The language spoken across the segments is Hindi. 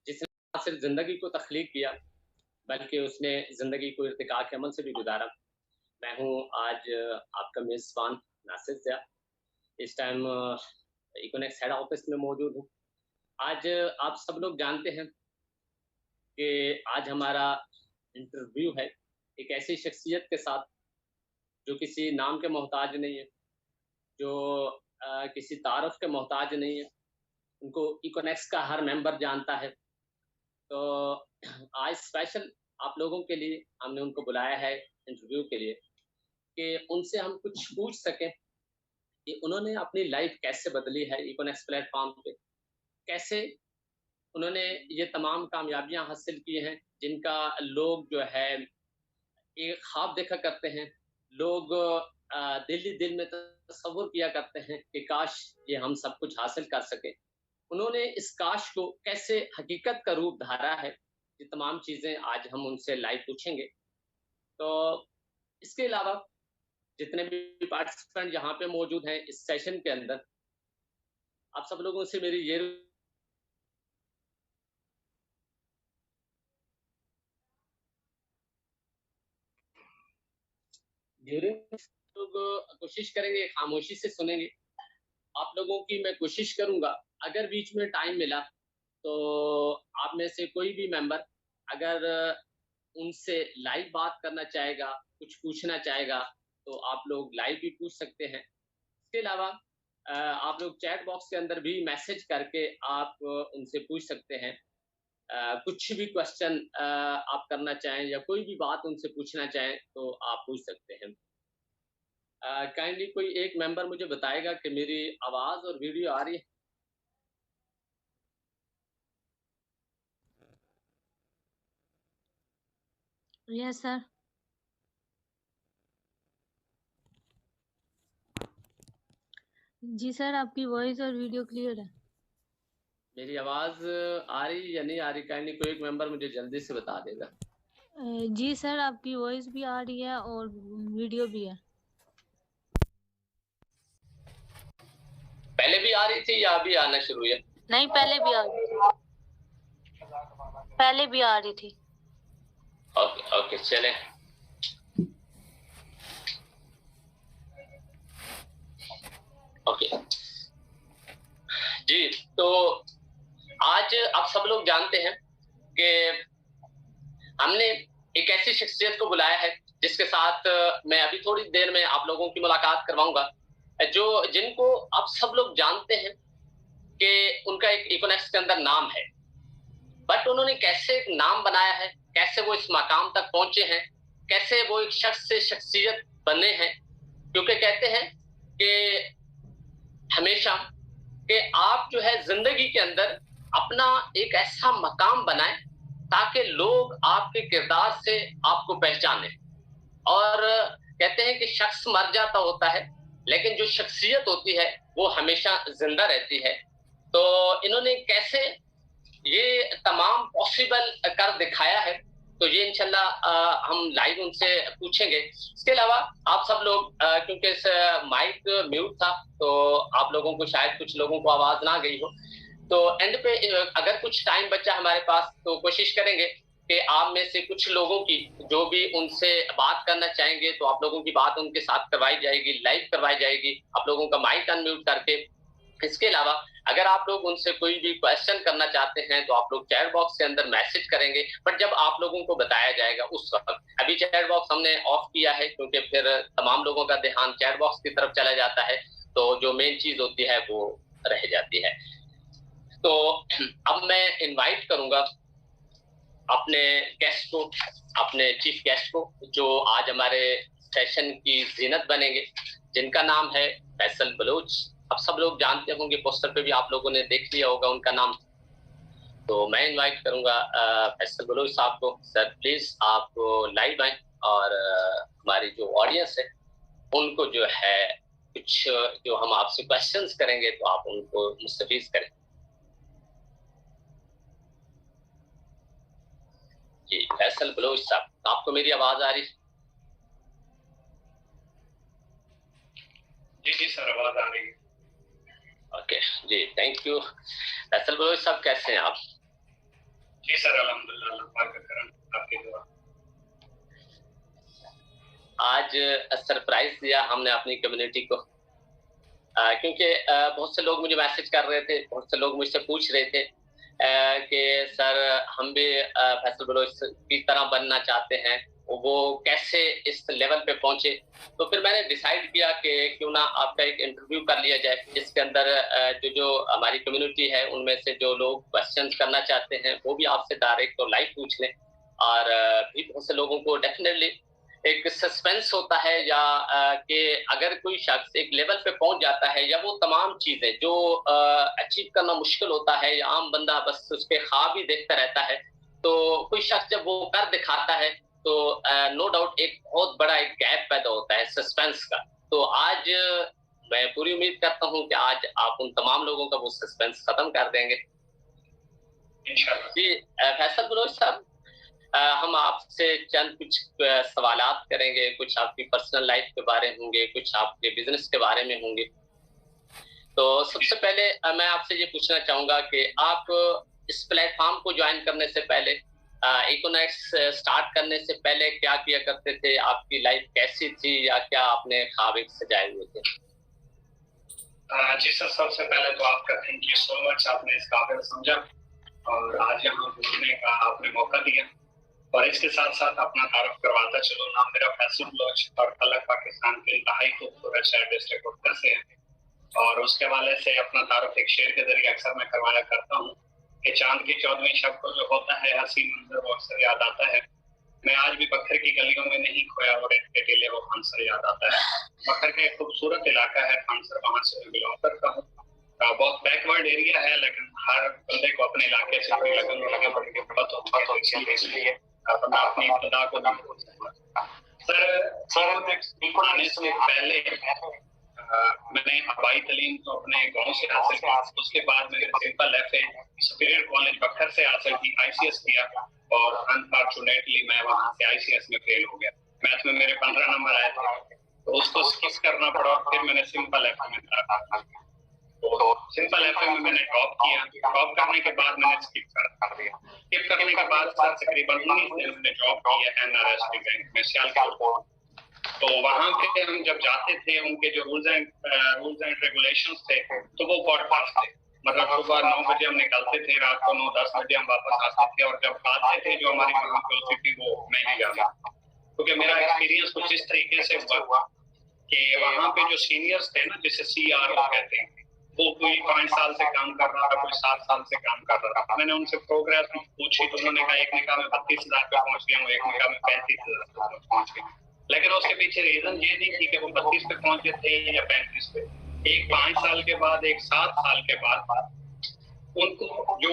जिसने ना सिर्फ ज़िंदगी को तख्लीक किया, बल्कि उसने ज़िंदगी को इर्तिका के अमल से भी गुज़ारा। मैं हूँ आज आपका मेज़बान नासिर ज़िया। इस टाइम इकोनेक्स हेड ऑफ़िस में मौजूद हूँ। आज आप सब लोग जानते हैं कि आज हमारा इंटरव्यू है एक ऐसी शख्सियत के साथ जो किसी नाम के मोहताज नहीं है, जो किसी तारुफ़ के मोहताज नहीं है। उनको इकोनेक्स का हर मेंबर जानता है। तो आज स्पेशल आप लोगों के लिए हमने उनको बुलाया है इंटरव्यू के लिए कि उनसे हम कुछ पूछ सकें कि उन्होंने अपनी लाइफ कैसे बदली है इकोनेक्स प्लेटफॉर्म पे, कैसे उन्होंने ये तमाम कामयाबियां हासिल की हैं जिनका लोग जो है एक ख्वाब देखा करते हैं। लोग दिल ही दिल में तसव्वुर किया करते हैं कि काश ये हम सब कुछ हासिल कर सकें। उन्होंने इस काश को कैसे हकीकत का रूप धारा है, ये तमाम चीज़ें आज हम उनसे लाइव पूछेंगे। तो इसके अलावा जितने भी पार्टिसिपेंट यहाँ पे मौजूद हैं इस सेशन के अंदर, आप सब लोगों से मेरी ये ड्यूरिंग लोग कोशिश करेंगे, खामोशी से सुनेंगे। आप लोगों की मैं कोशिश करूँगा, अगर बीच में टाइम मिला, तो आप में से कोई भी मेंबर अगर उनसे लाइव बात करना चाहेगा, कुछ पूछना चाहेगा, तो आप लोग लाइव भी पूछ सकते हैं। इसके अलावा आप लोग चैट बॉक्स के अंदर भी मैसेज करके आप उनसे पूछ सकते हैं। कुछ भी क्वेश्चन आप करना चाहें या कोई भी बात उनसे पूछना चाहें, तो आप पूछ सकते हैं। काइंडली कोई एक मेंबर मुझे बताएगा कि मेरी आवाज़ और वीडियो आ रही है? Yes sir. जी सर, आपकी वॉइस और वीडियो क्लियर है। मेरी आवाज़ आ रही या नहीं आ रही? काइंडली कोई एक मेंबर मुझे जल्दी से बता देगा। जी सर, आपकी वॉइस भी आ रही है और वीडियो भी है। पहले भी आ रही थी या अभी आना शुरू हुई है? नहीं, पहले भी आ रही थी। पहले भी आ रही थी। ओके, ओके, चलें। ओके। जी, तो आज आप सब लोग जानते हैं कि हमने एक ऐसी शख्सियत को बुलाया है जिसके साथ मैं अभी थोड़ी देर में आप लोगों की मुलाकात करवाऊंगा, जो जिनको आप सब लोग जानते हैं कि उनका एक इकोनेक्स के अंदर नाम है, बट उन्होंने कैसे एक नाम बनाया है, कैसे वो इस मकाम तक पहुंचे हैं, कैसे वो एक शख्स से शख्सियत बने हैं। क्योंकि कहते हैं कि हमेशा कि आप जो है जिंदगी के अंदर अपना एक ऐसा मकाम बनाएं ताकि लोग आपके किरदार से आपको पहचाने। और कहते हैं कि शख्स मर जाता होता है, लेकिन जो शख्सियत होती है वो हमेशा जिंदा रहती है। तो इन्होंने कैसे ये तमाम पॉसिबल कर दिखाया है, तो ये इंशाल्लाह हम लाइव उनसे पूछेंगे। इसके अलावा आप सब लोग क्योंकि इस माइक म्यूट था, तो आप लोगों को शायद कुछ लोगों को आवाज ना गई हो, तो एंड पे अगर कुछ टाइम बचा हमारे पास तो कोशिश करेंगे कि आप में से कुछ लोगों की जो भी उनसे बात करना चाहेंगे तो आप लोगों की बात उनके साथ करवाई जाएगी, लाइव करवाई जाएगी, आप लोगों का माइक अनम्यूट करके। इसके अलावा अगर आप लोग उनसे कोई भी क्वेश्चन करना चाहते हैं तो आप लोग चैट बॉक्स के अंदर मैसेज करेंगे, बट जब आप लोगों को बताया जाएगा उस वक्त। अभी चैट बॉक्स हमने ऑफ किया है क्योंकि फिर तमाम लोगों का ध्यान चैट बॉक्स की तरफ चला जाता है, तो जो मेन चीज होती है वो रह जाती है। तो अब मैं इनवाइट करूंगा अपने गेस्ट को, अपने चीफ गेस्ट को, जो आज हमारे सेशन की जीनत बनेंगे, जिनका नाम है फैसल बलोच। अब सब लोग जानते होंगे, पोस्टर पे भी आप लोगों ने देख लिया होगा उनका नाम। तो मैं इनवाइट करूंगा फैसल बलोच साहब को। सर प्लीज आप लाइव आए और हमारी जो ऑडियंस है उनको जो है कुछ जो हम आपसे क्वेश्चंस करेंगे तो आप उनको मुस्तफीज करें। जी फैसल बलोच साहब, आपको मेरी आवाज आ रही? जी जी सर, आवाज आ रही है। ओके जी, थैंक यू। फैसल बलोच साहब कैसे हैं आप? जी सर, अल्हम्दुलिल्लाह, अल्लाह पाक का करम, आपकी दुआ। आज सरप्राइज दिया हमने अपनी कम्युनिटी को, क्योंकि बहुत से लोग मुझे मैसेज कर रहे थे, बहुत से लोग मुझसे पूछ रहे थे कि सर हम भी फैसल बलोच की तरह बनना चाहते हैं, वो कैसे इस लेवल पे पहुंचे। तो फिर मैंने डिसाइड किया कि क्यों ना आपका एक इंटरव्यू कर लिया जाए, जिसके अंदर जो हमारी कम्युनिटी है उनमें से जो लोग क्वेश्चंस करना चाहते हैं वो भी आपसे डायरेक्ट और लाइव पूछ लें, और भी बहुत से लोगों को डेफिनेटली एक सस्पेंस होता है या कि अगर कोई शख्स एक लेवल पे पहुंच जाता है या वो तमाम चीजें जो अचीव करना मुश्किल होता है या आम बंदा बस उसके ख्वाब ही देखता रहता है, तो कोई शख्स जब वो कर दिखाता है तो नो डाउट एक बहुत बड़ा एक गैप पैदा होता है सस्पेंस का। तो आज मैं पूरी उम्मीद करता हूं कि आज आप उन तमाम लोगों का वो सस्पेंस खत्म कर देंगे इंशाल्लाह। जी। फैसल बलोच साहब, हम आपसे चंद कुछ सवालात करेंगे, कुछ आपकी पर्सनल लाइफ के बारे में होंगे, कुछ आपके बिजनेस के बारे में होंगे। तो सबसे पहले मैं आपसे ये पूछना चाहूंगा कि आप इस प्लेटफॉर्म को ज्वाइन करने से पहले, इकोनॉमिक्स स्टार्ट करने से पहले क्या किया करते थे, आपकी लाइफ कैसी थी या क्या आपने ख्वाब एक सजाए हुए थे? जी सर, सबसे पहले तो आपका थैंक यू सो मच, आपने इस काबिल समझा और आज यहाँ बोलने का आपने मौका दिया। और इसके साथ साथ अपना तारुफ करवाता चलो, नाम मेरा फैसल बलोच और अलग पाकिस्तान के इंतहाई खूबसूरत शहर डिस्ट्रिक्ट उत्तर से है। और उसके हवाले से अपना तारुफ एक शेर के जरिए अक्सर मैं करवाया करता हूँ कि चांद की 14वीं शब को जो होता है हसीन मंजर वो अक्सर याद आता है। मैं आज भी बखर की गलियों में नहीं खोया और एक टीले वो खानसर याद आता है। बखर का एक खूबसूरत इलाका है खानसर, वहाँ से मैं बिलोंग करता हूँ। बहुत बैकवर्ड एरिया है, लेकिन हर बंदे को अपने इलाके से बड़ी लगन लगे बड़ी मोहब्बत होती है, इसलिए अपना अपनी इब्तिदा को नहीं भूल सकता। सर आने से पहले मैंने अबाई तालीम तो अपने गांव से हासिल की, उसके बाद मैंने सिंपल एफए सुपीरियर कॉलेज बखर से हासिल की, आईसीएस किया और अनफॉर्चुनेटली मैं वहां से आईसीएस में फेल हो गया। मैथ में मेरे 15 नंबर आए थे तो उसको स्किप करना पड़ा, फिर मैंने सिंपल एफए में करा। तो सिंपल एफए में मैंने टॉप किया, टॉप करने के बाद मैंने स्किप कर दिया। स्किप करने के बाद सर तकरीबन 19 दिन मैंने जॉब की है एनआरएसपी बैंक में सियालकोट। तो वहां पे हम जब जाते थे उनके जो रूल्स एंड रेगुलेशंस थे तो वो बहुत टफ थे। मतलब सुबह 9 बजे हम निकलते थे, रात को 9-10 बजे हम वापस आते थे और जब आते थे जो हमारी वहां पे होती थी वो मैं ही जाना, क्योंकि मेरा एक्सपीरियंस कुछ इस तरीके से हुआ कि वहां पे जो सीनियर्स थे ना, जिसे CRO कहते हैं, वो कोई 5 साल से काम कर रहा था, कोई 7 साल से काम कर रहा था। मैंने उनसे प्रोग्रेस पूछी तो उन्होंने कहा एक ने कहा मैं 32,000 पे पहुंच गया हूँ, एक ने कहा मैं 35,000 पे पहुंच गया। लेकिन उसके पीछे रीजन ये नहीं थी कि वो 32 पे पहुंचे थे या 35 पे। एक 5 साल के बाद, एक 7 साल के बाद उनको जो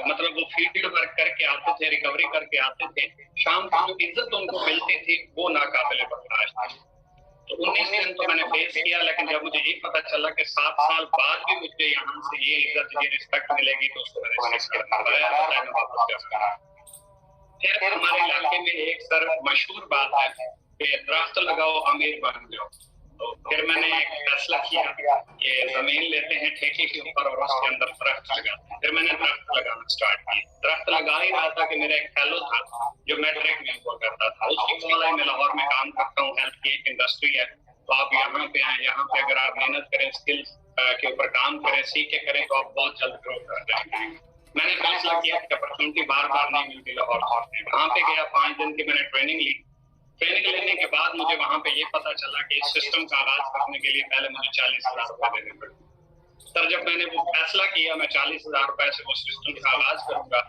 मतलब वो फील्ड वर्क करके आते थे, रिकवरी करके आते थे, शाम को जो इज्जत उनको मिलती थी वो नाकाबिले बर्दाश्त थी। तो 19 दिन तो मैंने फेस किया, लेकिन जब मुझे ये पता चला कि 7 साल बाद भी मुझे यहाँ से ये इज्जत, ये रिस्पेक्ट मिलेगी तो उसको मैंने सीख किया, वापस करा। फिर हमारे इलाके में एक सर मशहूर बात है कि दरख्त लगाओ अमीर बन जाओ। तो फिर मैंने एक फैसला किया कि जमीन लेते हैं ठेके के ऊपर और उसके अंदर दरख्त लगाते हैं। फिर मैंने दरख्त लगाना स्टार्ट किया। दरख्त लगा ही रहा था कि मेरा एक फेलो था जो मैट्रिक में हुआ करता था, उसकी कॉल आई, मैं लाहौर में काम करता हूँ, हेल्थ की एक इंडस्ट्री है, तो आप यहाँ पे आए, यहाँ पे अगर आप मेहनत करें, स्किल्स के ऊपर काम करें, सीख के करें तो आप बहुत जल्द ग्रो कर जाएंगे। मैंने फैसला किया कि अपॉर्चुनिटी बार बार नहीं मिलती लाहौर में। वहाँ पे गया, 5 दिन की मैंने ट्रेनिंग ली। ट्रेनिंग लेने के बाद मुझे वहाँ पे ये पता चला कि इस सिस्टम का आगाज करने के लिए पहले मुझे 40,000 रुपए देने पड़े। सर जब मैंने वो फैसला किया मैं 40,000 रुपए से वो सिस्टम का आगाज करूंगा,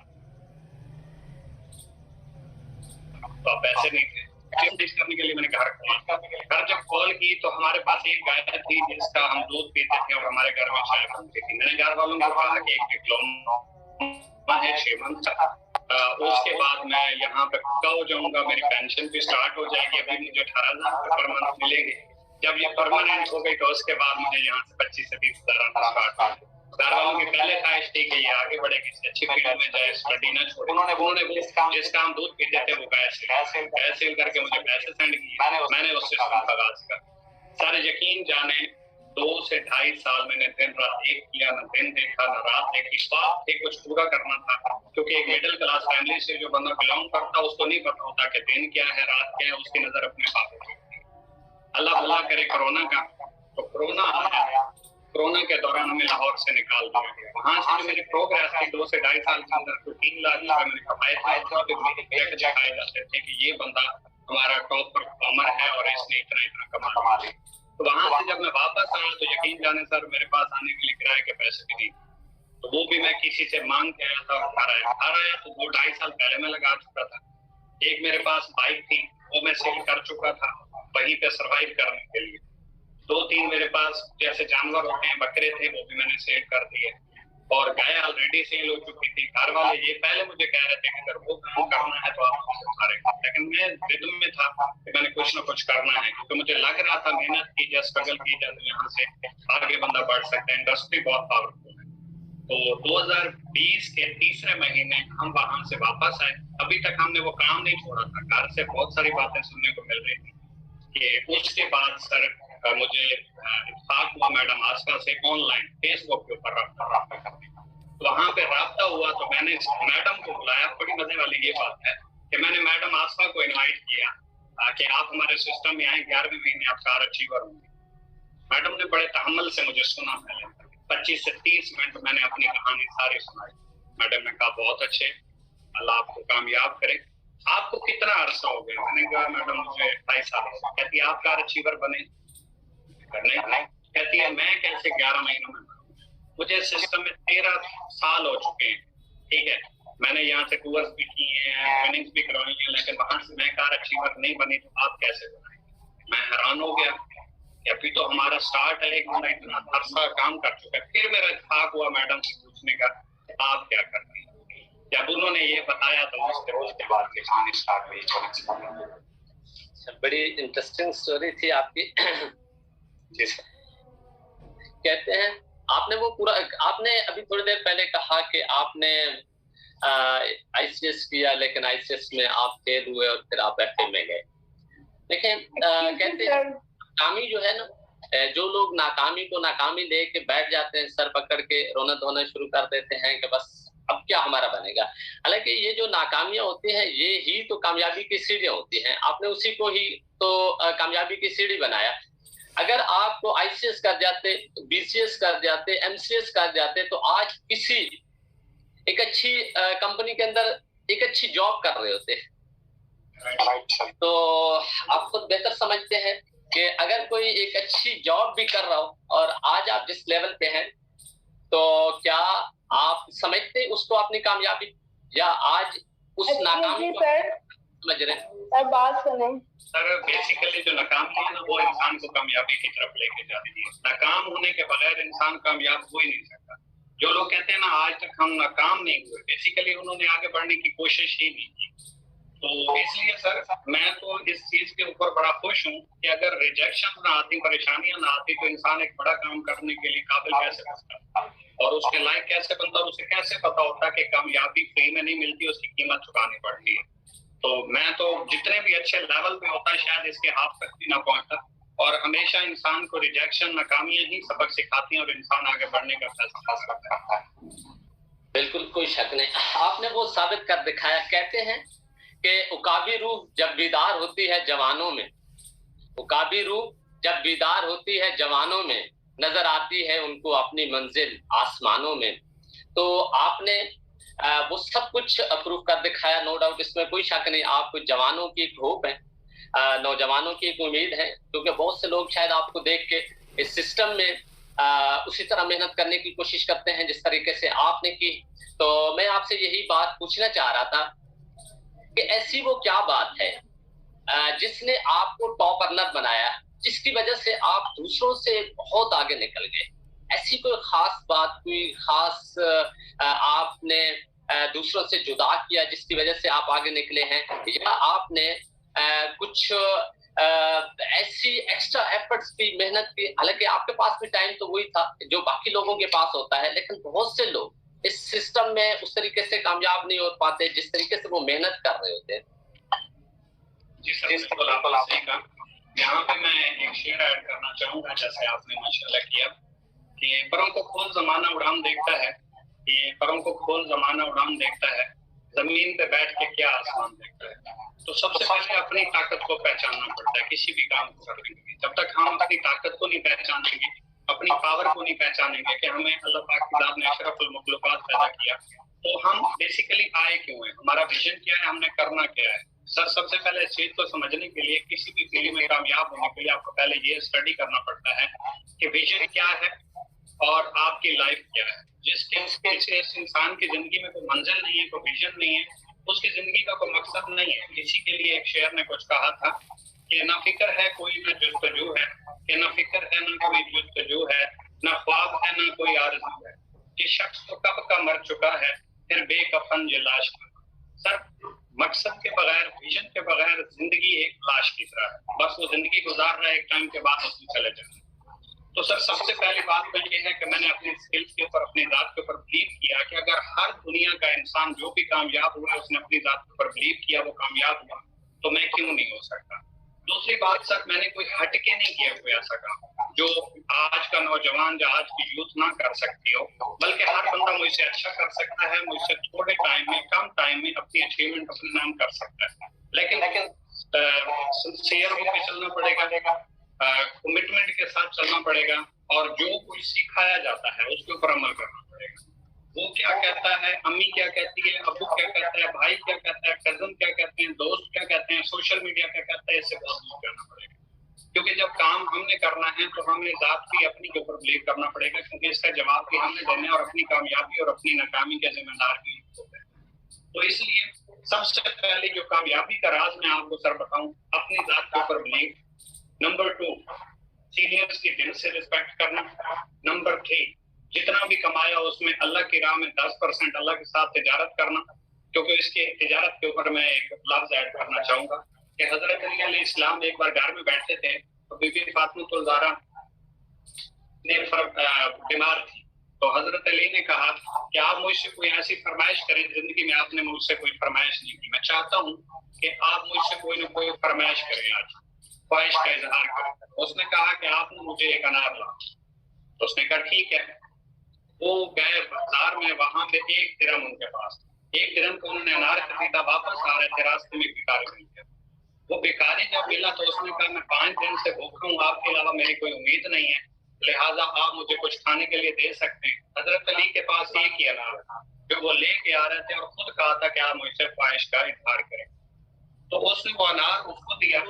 तो पैसे नहीं थे करने के लिए। मैंने घर जब कॉल की तो हमारे पास एक गाय थी जिसका हम दूध पीते थे और हमारे घर में चाय बनती थी। मैंने घर वालों को कहा कि एक डिप्लोमा है 6 मंथ का, उसके बाद मैं यहाँ पे पक्का हो जाऊंगा, मेरी पेंशन भी स्टार्ट हो जाएगी। अभी मुझे 18,000 पर मंथ मिलेंगे। जब ये परमानेंट हो गई तो उसके बाद मुझे यहाँ से 25 से 20,000 आना स्टार्ट हो। घर वालों की पहले ख्वाहिश थी कि ये आगे बढ़े, किसी अच्छी फील्ड में जाए, स्टडी ना छोड़े। उन्होंने जिसका हम दूध पीते थे वो गैस सेल करके मुझे पैसे सेंड किए। मैंने उस सिस्टम का आगाज किया। सारे यकीन जाने 2 से 2.5 साल मैंने दिन रात एक किया, ना दिन देखा ना रात देखी। ख्वाब थे, कुछ पूरा करना था, क्योंकि एक मिडिल क्लास फैमिली से जो बंदा बिलोंग करता है उसको नहीं पता होता कि दिन क्या है रात क्या है, उसकी नजर अपने पाप पे होती है। अल्लाह भला करे कोरोना का, तो कोरोना आया, कोरोना के दौरान हमें लाहौर से निकाल दिया गया। वहां से जो मेरी प्रोग्रेस थी 2 से 2.5 साल के अंदर, तो 3 लाख रुपए मैंने कमाए थे, तो मेरे चेक दिखाए जाते थे कि ये बंदा हमारा टॉप परफॉर्मर है और इसने इतना इतना कमा लिया। तो वहां से जब मैं वापस आया तो यकीन जाने सर मेरे पास आने के लिए किराए के पैसे भी नहीं, तो वो भी मैं किसी से मांग के आया था। घर आया तो 2-2.5 साल पहले मैं लगा चुका था। एक मेरे पास बाइक थी, वो मैं सेल कर चुका था वहीं पे सर्वाइव करने के लिए। 2-3 मेरे पास जैसे जानवर होते हैं, बकरे थे, वो भी मैंने सेल कर दिए, और गाय ऑलरेडी सेल हो चुकी थी। घर वाले ये पहले मुझे कह रहे थे कि अगर वो काम करना है तो आप मुझसे उठारेंगे, लेकिन मैं रिदम में था कि मैंने कुछ ना कुछ करना है, क्योंकि मुझे लग रहा था मेहनत की जाए, स्ट्रगल की जाए तो यहाँ से आगे बंदा बढ़ सकता है। इंडस्ट्री बहुत पावरफुल है। तो 2020 के तीसरे महीने हम वहां से वापस आए। अभी तक हमने वो काम नहीं छोड़ा था। घर से बहुत सारी बातें सुनने को मिल रही थी कि उसके बाद सर मुझे इत्तेफाक हुआ मैडम आसफा से ऑनलाइन फेसबुक के ऊपर रब्ता करने का। तो वहां पे रब्ता हुआ तो मैंने मैडम को बुलाया। बड़ी मजे वाली ये बात है कि मैंने मैडम आसफा को इनवाइट किया कि आप हमारे सिस्टम में आए, 11वें महीने आप कार अचीवर होंगे। मैडम ने बड़े तहम्मुल से मुझे सुना। पहले 25 से 30 मिनट मैंने अपनी कहानी सारी सुनाई। मैडम ने कहा बहुत अच्छे, अल्लाह आपको कामयाब करे। आपको कितना अरसा हो गया? मैंने कहा मैडम मुझे 2.5 साल। कहती है आप कार अचीवर बने? नहीं। कहती है मैं कैसे 11 महीनों में? मुझे सिस्टम में 13 साल हो चुके हैं, ठीक है, मैंने यहाँ से टूर्स भी किए हैं, ट्रेनिंग्स भी करवाई है, लेकिन वहां से मैं कार अचीवर नहीं बनी, तो आप कैसे बनाएंगे? मैं हैरान हो गया कि अभी तो हमारा स्टार्ट है, एक बंदा इतना अरसा काम कर चुका है। फिर मेरा इत्तेफाक हुआ मैडम से पूछने का आप क्या करते हैं। जब उन्होंने ये बताया तो उसके बाद की कहानी स्टार्ट हुई। बड़ी इंटरेस्टिंग स्टोरी थी आपकी। कहते हैं आपने वो पूरा, आपने अभी थोड़ी देर पहले कहा कि आपने आईसीएस किया, लेकिन आईसीएस में आप फेल हुए और फिर आप एफए में गए। लेकिन कहते हैं नाकामी जो है ना, जो लोग नाकामी को नाकामी लेके बैठ जाते हैं, सर पकड़ के रोना धोना शुरू कर देते हैं कि बस अब क्या हमारा बनेगा। हालांकि ये जो नाकामियां होती हैं ये ही तो कामयाबी की सीढ़ियां होती हैं। आपने उसी को ही तो कामयाबी की सीढ़ी बनाया। अगर आप आईसीएस कर जाते, बीसीएस कर जाते, एमसीएस कर जाते, तो आज किसी एक अच्छी कंपनी के अंदर एक अच्छी जॉब कर रहे होते। तो आप खुद बेहतर समझते हैं कि अगर कोई एक अच्छी जॉब भी कर रहा हो और आज आप जिस लेवल पे हैं, तो क्या आप समझते उसको अपनी कामयाबी, या आज उस नाकामी को समझ रहे हैं? सर बात सुने। सर बेसिकली जो नाकामी है ना, वो इंसान को कामयाबी की तरफ लेके जाती है। नाकाम होने के बगैर इंसान कामयाब हो ही नहीं सकता। जो लोग कहते हैं ना आज तक हम नाकाम नहीं हुए, बेसिकली उन्होंने आगे बढ़ने की कोशिश ही नहीं की। तो इसलिए सर मैं तो इस चीज के ऊपर बड़ा खुश हूँ कि अगर रिजेक्शन ना आती, परेशानियां ना आती, तो इंसान एक बड़ा काम करने के लिए काबिल कैसे बनता और उसके लायक कैसे बनता, और उसे कैसे पता होता कि कामयाबी फ्री में नहीं मिलती, उसकी कीमत चुकानी पड़ती है। तो मैं तो जितने भी अच्छे लेवल पे होता शायद इसके हाथ तक भी ना पहुंचता, और हमेशा इंसान को रिजेक्शन, नाकामियां ही सबक सिखाती हैं और इंसान आगे बढ़ने का फैसला करता है। बिल्कुल कोई शक नहीं, आपने वो साबित कर दिखाया। कहते हैं कि उकाबी रूह जब बीदार होती है जवानों में, उकाबी रूह जब बीदार होती है जवानों में, नजर आती है उनको अपनी मंजिल आसमानों में। तो आपने वो सब कुछ अप्रूव कर दिखाया, नो डाउट, इसमें कोई शक नहीं। आप जवानों की एक होप है, नौजवानों की एक उम्मीद है, क्योंकि बहुत से लोग शायद आपको देख के इस सिस्टम में उसी तरह मेहनत करने की कोशिश करते हैं जिस तरीके से आपने की। तो मैं आपसे यही बात पूछना चाह रहा था कि ऐसी वो क्या बात है जिसने आपको टॉप अर्नर बनाया, जिसकी वजह से आप दूसरों से बहुत आगे निकल गए? ऐसी कोई खास बात, कोई खास आपने दूसरों से जुदा किया जिसकी वजह से आप आगे निकले हैं, या आपने कुछ ऐसी एक्स्ट्रा एफर्ट्स की, मेहनत की? हालांकि आपके पास भी टाइम तो वही था जो बाकी लोगों के पास होता है, लेकिन बहुत से लोग इस सिस्टम में उस तरीके से कामयाब नहीं हो पाते जिस तरीके से वो मेहनत कर रहे होते हैं। जी सर, बिल्कुल आपने सही कहा। यहाँ पे मैं एक शेर ऐड करना चाहूंगा, जैसे आपने माशाल्लाह किया कि परों को खोल जमाना उड़ान देखता है, कि परों को खोल जमाना उड़ान देखता है, जमीन पे बैठ के क्या आसमान देखता है। तो सबसे पहले अपनी ताकत को पहचानना पड़ता है किसी भी काम को करने के लिए। जब तक हम अपनी ताकत को नहीं पहचानेंगे, अपनी पावर को नहीं पहचानेंगे कि हमें अल्लाह पाक की ज़ात ने अशरफुल मखलूकात पैदा किया, तो हम बेसिकली आए क्यों हैं, हमारा विजन क्या है, हमने करना क्या है। सर सबसे पहले इस चीज को समझने के लिए, किसी भी फील्ड में कामयाब होने के लिए आपको पहले ये स्टडी करना पड़ता है कि विजन क्या है और आपकी लाइफ क्या है। जिस इंसान की जिंदगी में कोई मंजिल नहीं है, कोई विजन नहीं है, उसकी जिंदगी का कोई मकसद नहीं है। इसी के लिए एक शेर ने कुछ कहा था कि ना फिक्र है कोई ना जुस्तजू है, कि ना फिक्र है ना कोई जुस्तजू है, ना ख्वाब है ना कोई आरज़ू है, कि शख्स तो कब का मर चुका है फिर बेकफन ये लाश का। सर मकसद के बगैर, विजन के बगैर जिंदगी एक लाश की तरह है, बस वो जिंदगी गुजार रहा है, एक टाइम के बाद उसमें चले जाना। तो सर सबसे पहली बात तो ये है कि मैंने अपनी स्किल्स के ऊपर, अपनी जात के ऊपर बिलीव किया कि अगर हर दुनिया का इंसान जो भी कामयाब हुआ उसने अपनी जात के ऊपर बिलीव किया, वो कामयाब हुआ, तो मैं क्यों नहीं हो सकता। दूसरी बात सर, मैंने कोई हटके नहीं किया कोई ऐसा काम जो आज का नौजवान या आज की यूथ ना कर सकती हो, बल्कि हर बंदा मुझसे अच्छा कर सकता है, मुझसे थोड़े टाइम में, कम टाइम में अपनी अचीवमेंट अपने नाम कर सकता है। लेकिन सिंसियर होकर चलना पड़ेगा, कमिटमेंट के साथ चलना पड़ेगा, और जो कुछ सिखाया जाता है उसके ऊपर अमल करना पड़ेगा। वो क्या कहता है, अम्मी क्या कहती है, अब्बू क्या कहता है, भाई क्या कहता है, कजन क्या कहते हैं, दोस्त क्या कहते हैं, सोशल मीडिया क्या कहता है, इससे बहुत दूर करना पड़ेगा। क्योंकि जब काम हमने करना है तो हमें जात भी अपनी के ऊपर बिलीव करना पड़ेगा, क्योंकि इसका जवाब भी हमने देना है, और अपनी कामयाबी और अपनी नाकामी के जिम्मेदार भी होते हैं। तो इसलिए सबसे पहले जो कामयाबी का राज मैं आपको सर बताऊं, अपनी जात के ऊपर बिलीव। नंबर 2, सीनियर्स की दिल से रिस्पेक्ट करना। नंबर 3, जितना भी कमाया उसमें अल्लाह की राह में 10% अल्लाह के साथ तिजारत करना। क्योंकि इसके तिजारत के ऊपर मैं एक लफ्ज ऐड करना चाहूंगा कि हजरत अली अलैहिस्सलाम एक बार घर में बैठे थे, तो बीबी फातिमा ज़हरा ने बीमार थी, तो हजरत अली ने कहा कि आप मुझसे कोई ऐसी फरमाइश करें, जिंदगी में आपने मुझसे कोई फरमाइश नहीं की, मैं चाहता हूँ कि आप मुझसे कोई ना कोई फरमाइश करें, आज ख्वाहिश का इजहार करें। उसने कहा कि आपने मुझे एक अनार ला, तो उसने कहा ठीक है। वो गए बाजार में, वहां पे 1 दिरहम उनके पास, 1 दिरहम को उन्होंने अनार खरीदा, वापस आ रहे थे, रास्ते में भिखारी मिल गया। वो भिखारी जब मिला तो उसने कहा मैं 5 दिन से भूखा हूँ, आपके अलावा मेरी कोई उम्मीद नहीं है, लिहाजा आप मुझे कुछ खाने के लिए दे सकते हैं। हजरत अली के पास एक ही अनार था जो वो लेके आ रहे थे, और खुद कहा था कि आप मुझसे ख्वाहिश का इजहार करें। तो उसने वो अनार उसको दिया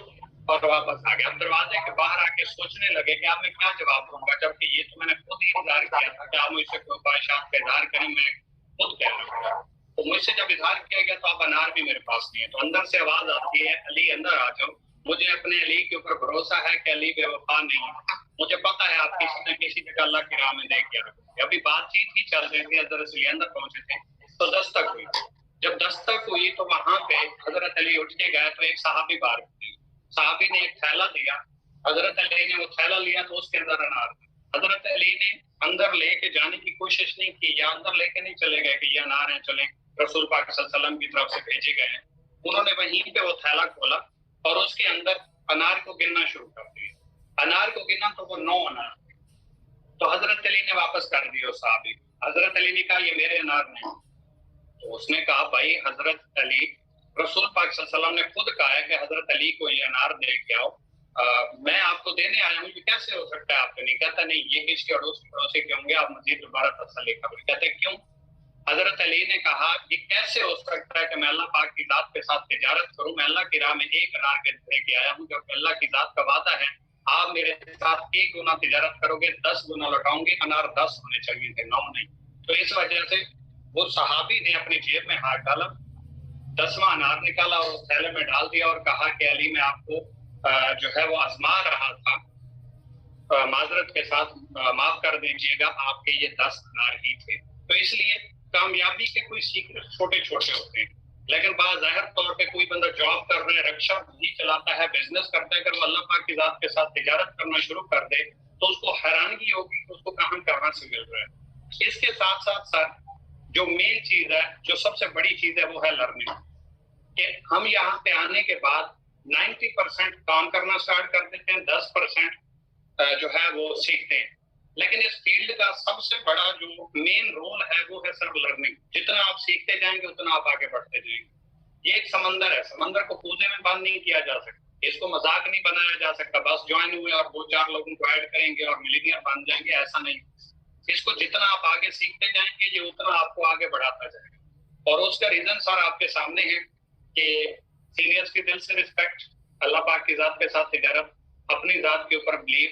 और वापस आ गया। अब दरवाजे के बाहर आके सोचने लगे कि अब मैं क्या जवाब दूंगा, जबकि ये तो मैंने खुद ही इजहार किया था कि आप मुझसे कोई ख्वाहिशात का इजहार करें, मैं खुद कहना पड़ा। तो मुझसे जब इजहार किया गया तो अब अनार भी मेरे पास नहीं है। तो अंदर से आवाज आती है, अली अंदर आ जाओ, मुझे अपने अली के ऊपर भरोसा है कि अली बेवफा नहीं है, मुझे पता है आप किसी न किसी जगह अल्लाह की राह में दे के रखोगे। अभी बातचीत ही चल रही थी, हजरत अली अंदर पहुंचे थे, तो दस्तक हुई। जब दस्तक हुई तो वहां पे हजरत अली उठ के गए, तो एक सहाबी बाहर हुई। सहाबी ने एक थैला दिया, हजरत अली ने वो थैला लिया तो उसके अंदर अनार था। हजरत अली ने अंदर लेके जाने की कोशिश नहीं की, या अंदर लेके नहीं चले गए कि ये अनार है, चले रसूल पाक सल्लल्लाहु अलैहि वसल्लम की तरफ से भेजे गए हैं। उन्होंने वहीं पे वो थैला खोला और उसके अंदर अनार को गिनना शुरू कर दिया। अनार को गिना तो वो 9 अनार थे। तो हजरत अली ने वापस कर दिया उस सहाबी। हजरत अली ने कहा ये मेरे अनार नहीं। तो उसने कहा भाई हजरत अली, रसूल पाक सल्लल्लाहु अलैहि वसल्लम ने खुद कहा है कि हजरत अली को ये अनार दे के आओ, मैं आपको देने आया हूँ, ये कैसे हो सकता है आपको नहीं। कहता नहीं, ये किसके अड़ोसी पड़ोसी के होंगे, आप मजीद दोबारा तसल्ली करें। कहते क्यों। हजरत अली ने कहा ये कैसे हो सकता है कि मैं अल्लाह पाक की जात के साथ तिजारत करूं, मैं अल्लाह की राह में एक अनार के लेके आया हूं, जबकि अल्लाह की जात का वादा है आप मेरे साथ 1 गुना तिजारत करोगे 10 गुना लौटाओगे। अनार 10 होने चाहिए थे, 9 नहीं। तो इस वजह से वो सहाबी ने अपनी जेब में हाथ डाला, 10वां अनार निकाला और उस थैले में डाल दिया और कहा कि अली मैं आपको जो है वो आजमा रहा था, माजरत के साथ माफ कर दीजिएगा, आपके ये 10 अनार ही थे। तो इसलिए कामयाबी के कोई सीक्रेट छोटे छोटे होते हैं, लेकिन बाज़ाहिर तौर पे कोई बंदा जॉब कर रहा है, रक्षा भी चलाता है, बिजनेस करता है, अगर वो अल्लाह पाक की जात के साथ तिजारत करना शुरू कर दे तो उसको हैरानगी होगी कि उसको कहां से मिल रहा है। इसके साथ साथ सर जो मेन चीज है, जो सबसे बड़ी चीज है, वो है लर्निंग। कि हम यहाँ पे आने के बाद 90% काम करना स्टार्ट कर देते हैं, 10% जो है वो सीखते हैं। लेकिन इस फील्ड का सबसे बड़ा जो मेन रोल है वो है सर लर्निंग। जितना आप सीखते जाएंगे उतना आप आगे बढ़ते जाएंगे। ये एक समंदर है, समंदर को कूजे में बंद नहीं किया जा सकता, इसको मजाक नहीं बनाया जा सकता, बस ज्वाइन हुए और 2-4 लोगों को ऐड करेंगे और मिलीनियर बन जाएंगे, ऐसा नहीं। इसको जितना आप आगे सीखते जाएंगे ये उतना आपको आगे बढ़ाता जाएगा। और उसका रीजन सर आपके सामने है कि सीनियर्स की दिल से रिस्पेक्ट, अल्लाह पाक की जात के साथ तिजारत, अपनी जात के ऊपर बिलीव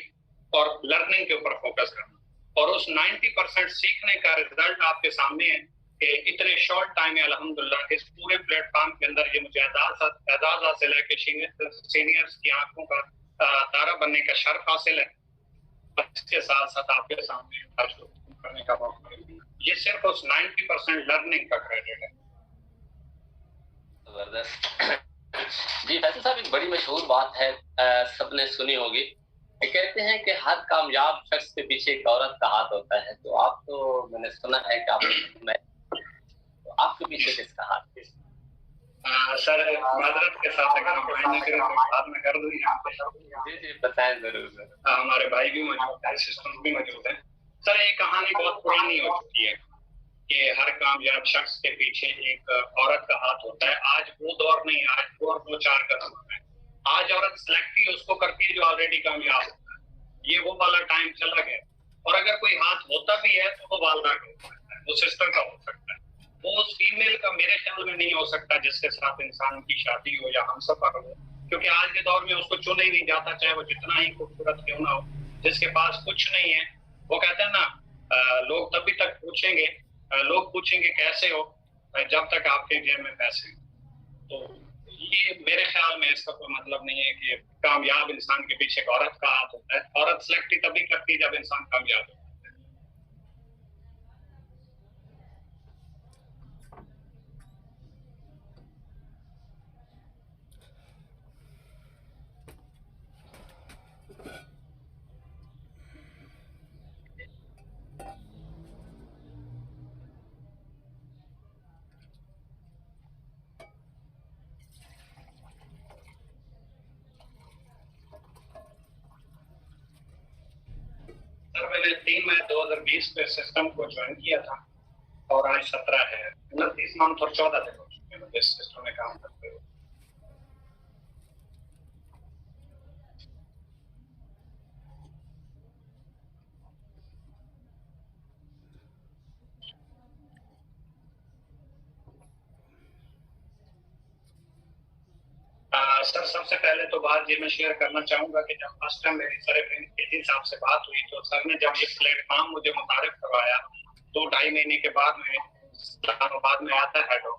और लर्निंग के ऊपर फोकस करना। और उस 90% सीखने का रिजल्ट आपके सामने है कि इतने शॉर्ट टाइम में अल्हम्दुलिल्लाह इस पूरे प्लेटफॉर्म के अंदर ये मुझे एजाज हासिल है कि सीनियर्स की आंखों का तारा बनने का शर्फ हासिल है। इसके साथ साथ आपके सामने करने का मौका मिला, ये सिर्फ उस 90% लर्निंग का क्रेडिट है। जबरदस्त। जी फैसल साहब, एक बड़ी मशहूर बात है, सबने सुनी होगी, कहते हैं कि हर कामयाब शख्स के पीछे एक औरत का हाथ होता है। तो आप तो मैंने सुना है कि तो आपके पीछे किसका हाथ है? सर माजरत के साथ अगर हम मायने करें तो बात में कर दूं। जी जी बताएं जरूर। हमारे भाई भी मौजूद है, सिस्टम भी मौजूद है। सर ये कहानी बहुत पुरानी हो चुकी है कि हर कामयाब शख्स के पीछे एक औरत का हाथ होता है। आज वो दौर नहीं, आज वो 2-4 का समय है। आज औरत सिलेक्ट ही उसको करती है जो ऑलरेडी कामयाब होता है। ये वो वाला टाइम चला गया। और अगर कोई हाथ होता भी है तो वो वालदा का हो सकता है, वो सिस्टर का हो सकता है, वो उस फीमेल का मेरे ख्याल में नहीं हो सकता जिसके साथ इंसान की शादी हो या हमसफर हो। क्योंकि आज के दौर में उसको चुना ही नहीं जाता, चाहे वो जितना ही खूबसूरत क्यों ना हो। जिसके पास कुछ नहीं है, वो कहते हैं ना, लोग तभी तक पूछेंगे, लोग पूछेंगे कैसे हो जब तक आपके जेब में पैसे हैं। तो ये मेरे ख्याल में इसका कोई मतलब नहीं है कि कामयाब इंसान के पीछे एक औरत का हाथ होता है। औरत सिलेक्ट ही तभी करती है जब इंसान कामयाब होता है। मैंने 3 मई 2020 में सिस्टम को ज्वाइन किया था और आज 17 है, 29 मंथ और 14 दिन हो चुके हैं मुझे इस सिस्टम में काम करते हुए। सर सबसे पहले तो बात ये मैं शेयर करना चाहूंगा कि जब फर्स्ट टाइम मेरी सर साहब से बात हुई तो सर ने जब ये प्लेटफॉर्म मुझे मुतारिफ करवाया 2-2.5 महीने के बाद में इस्लामाबाद में आता है तो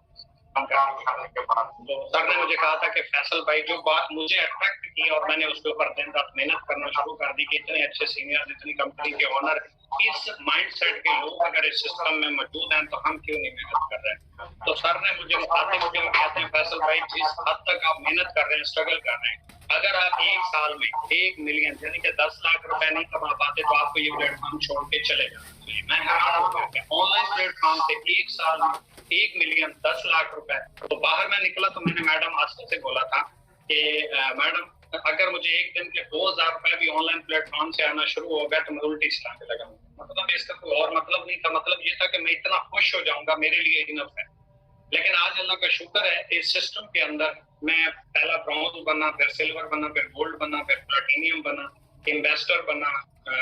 सर ने मुझे कहा था कि फैसल भाई, जो बात मुझे अट्रैक्ट की और मैंने उसके ऊपर दिन रात मेहनत करना शुरू कर दी कि इतने अच्छे सीनियर, इतनी कंपनी के ऑनर, इस माइंडसेट के लोग अगर इस सिस्टम में मौजूद हैं तो हम क्यों नहीं मेहनत कर रहे हैं। तो सर ने मुझे कहते हैं फैसल भाई, जिस हद तक आप मेहनत कर रहे हैं, स्ट्रगल कर रहे हैं, अगर आप 1 साल में 1 मिलियन यानी कि 10 लाख रुपए नहीं कमा पाते तो आपको ये प्लेटफॉर्म छोड़ के चले जाना। मैं ऑनलाइन प्लेटफॉर्म से 1 साल में 1 मिलियन 10 लाख रुपए। तो बाहर मैं निकला तो मैंने मैडम आस्था से बोला था कि मैडम अगर मुझे एक दिन के 2000 रुपए भी ऑनलाइन प्लेटफॉर्म से आना शुरू हो गया तो मैं उल्टी चलाने लगा। मतलब इसका कोई और मतलब नहीं था, मतलब ये था कि मैं इतना खुश हो जाऊंगा, मेरे लिए इनफ है। लेकिन आज अल्लाह का शुक्र है, इस सिस्टम के अंदर मैं पहला ब्रॉन्ज बना, फिर सिल्वर बना, फिर गोल्ड बना, फिर प्लैटिनियम बना, इन्वेस्टर बना,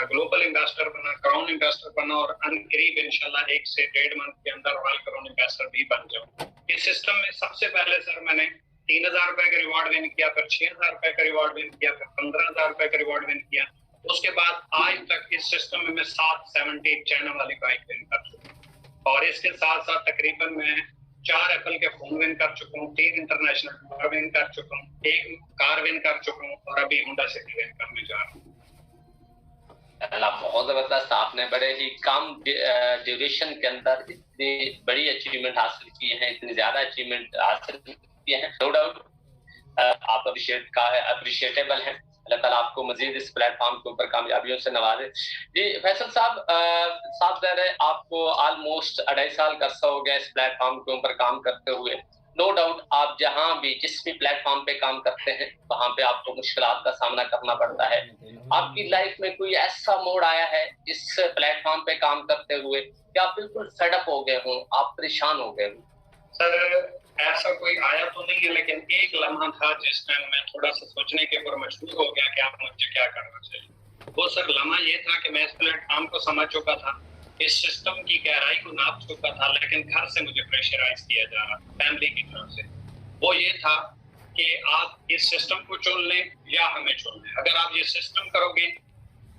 ग्लोबल इन्वेस्टर बना, क्राउन इन्वेस्टर बना और अनकरीब इंशाल्लाह 1 से 1.5 मंथ के अंदर रॉयल क्राउन इन्वेस्टर भी बन जाऊं। इस सिस्टम में सबसे पहले सर मैंने 3000 रुपए का रिवॉर्ड विन किया, फिर 6000 रुपए का रिवॉर्ड विन किया, फिर 15000 रुपए का रिवॉर्ड विन किया। उसके बाद आज तक इस सिस्टम में मैं 770 चाइना वाली बाइक विन कर चुका हूँ और इसके साथ साथ तकरीबन मैं 4 एप्पल के फोन विन कर चुका हूँ, 3 इंटरनेशनल टूर विन कर चुका हूँ, 1 कार विन कर चुका हूँ और अभी होंडा सिटी विन करने जा रहा हूँ। बहुत जबरदस्त, आपने बड़े ही कम ड्यूरेशन के अंदर इतनी बड़ी अचीवमेंट हासिल की है, इतनी ज्यादा अचीवमेंट हासिल की है। नो डाउट आप अप्रिशिएटेबल हैं। अल्लाह ताला आपको मजीद इस प्लेटफॉर्म के ऊपर कामयाबियों से नवाजे। जी फैसल साहब, साफ ज़ाहिर है आपको ऑलमोस्ट 2.5 साल का अरसा हो गया इस प्लेटफॉर्म के ऊपर काम करते हुए नो डाउट आप जहां भी जिस भी प्लेटफॉर्म पे काम करते हैं वहां पे आपको मुश्किलात का सामना करना पड़ता है। आपकी लाइफ में कोई ऐसा मोड़ आया है इस प्लेटफॉर्म पे काम करते हुए कि आप बिल्कुल फेड अप हो गए हो, आप परेशान हो गए हो? सर ऐसा कोई आया तो नहीं है, लेकिन एक लम्हा था जिस टाइम मैं थोड़ा सा सोचने के ऊपर मजबूर हो गया कि आप मुझे क्या करना चाहिए। वो सर लम्हा ये था कि मैं इस प्लेटफॉर्म को समझ चुका था, इस सिस्टम की गहराई को नाप चुका था, लेकिन घर से मुझे प्रेशराइज किया जा रहा फैमिली की तरफ से। वो ये था कि आप इस सिस्टम को चुन लें या हमें चुन लें। अगर आप ये सिस्टम करोगे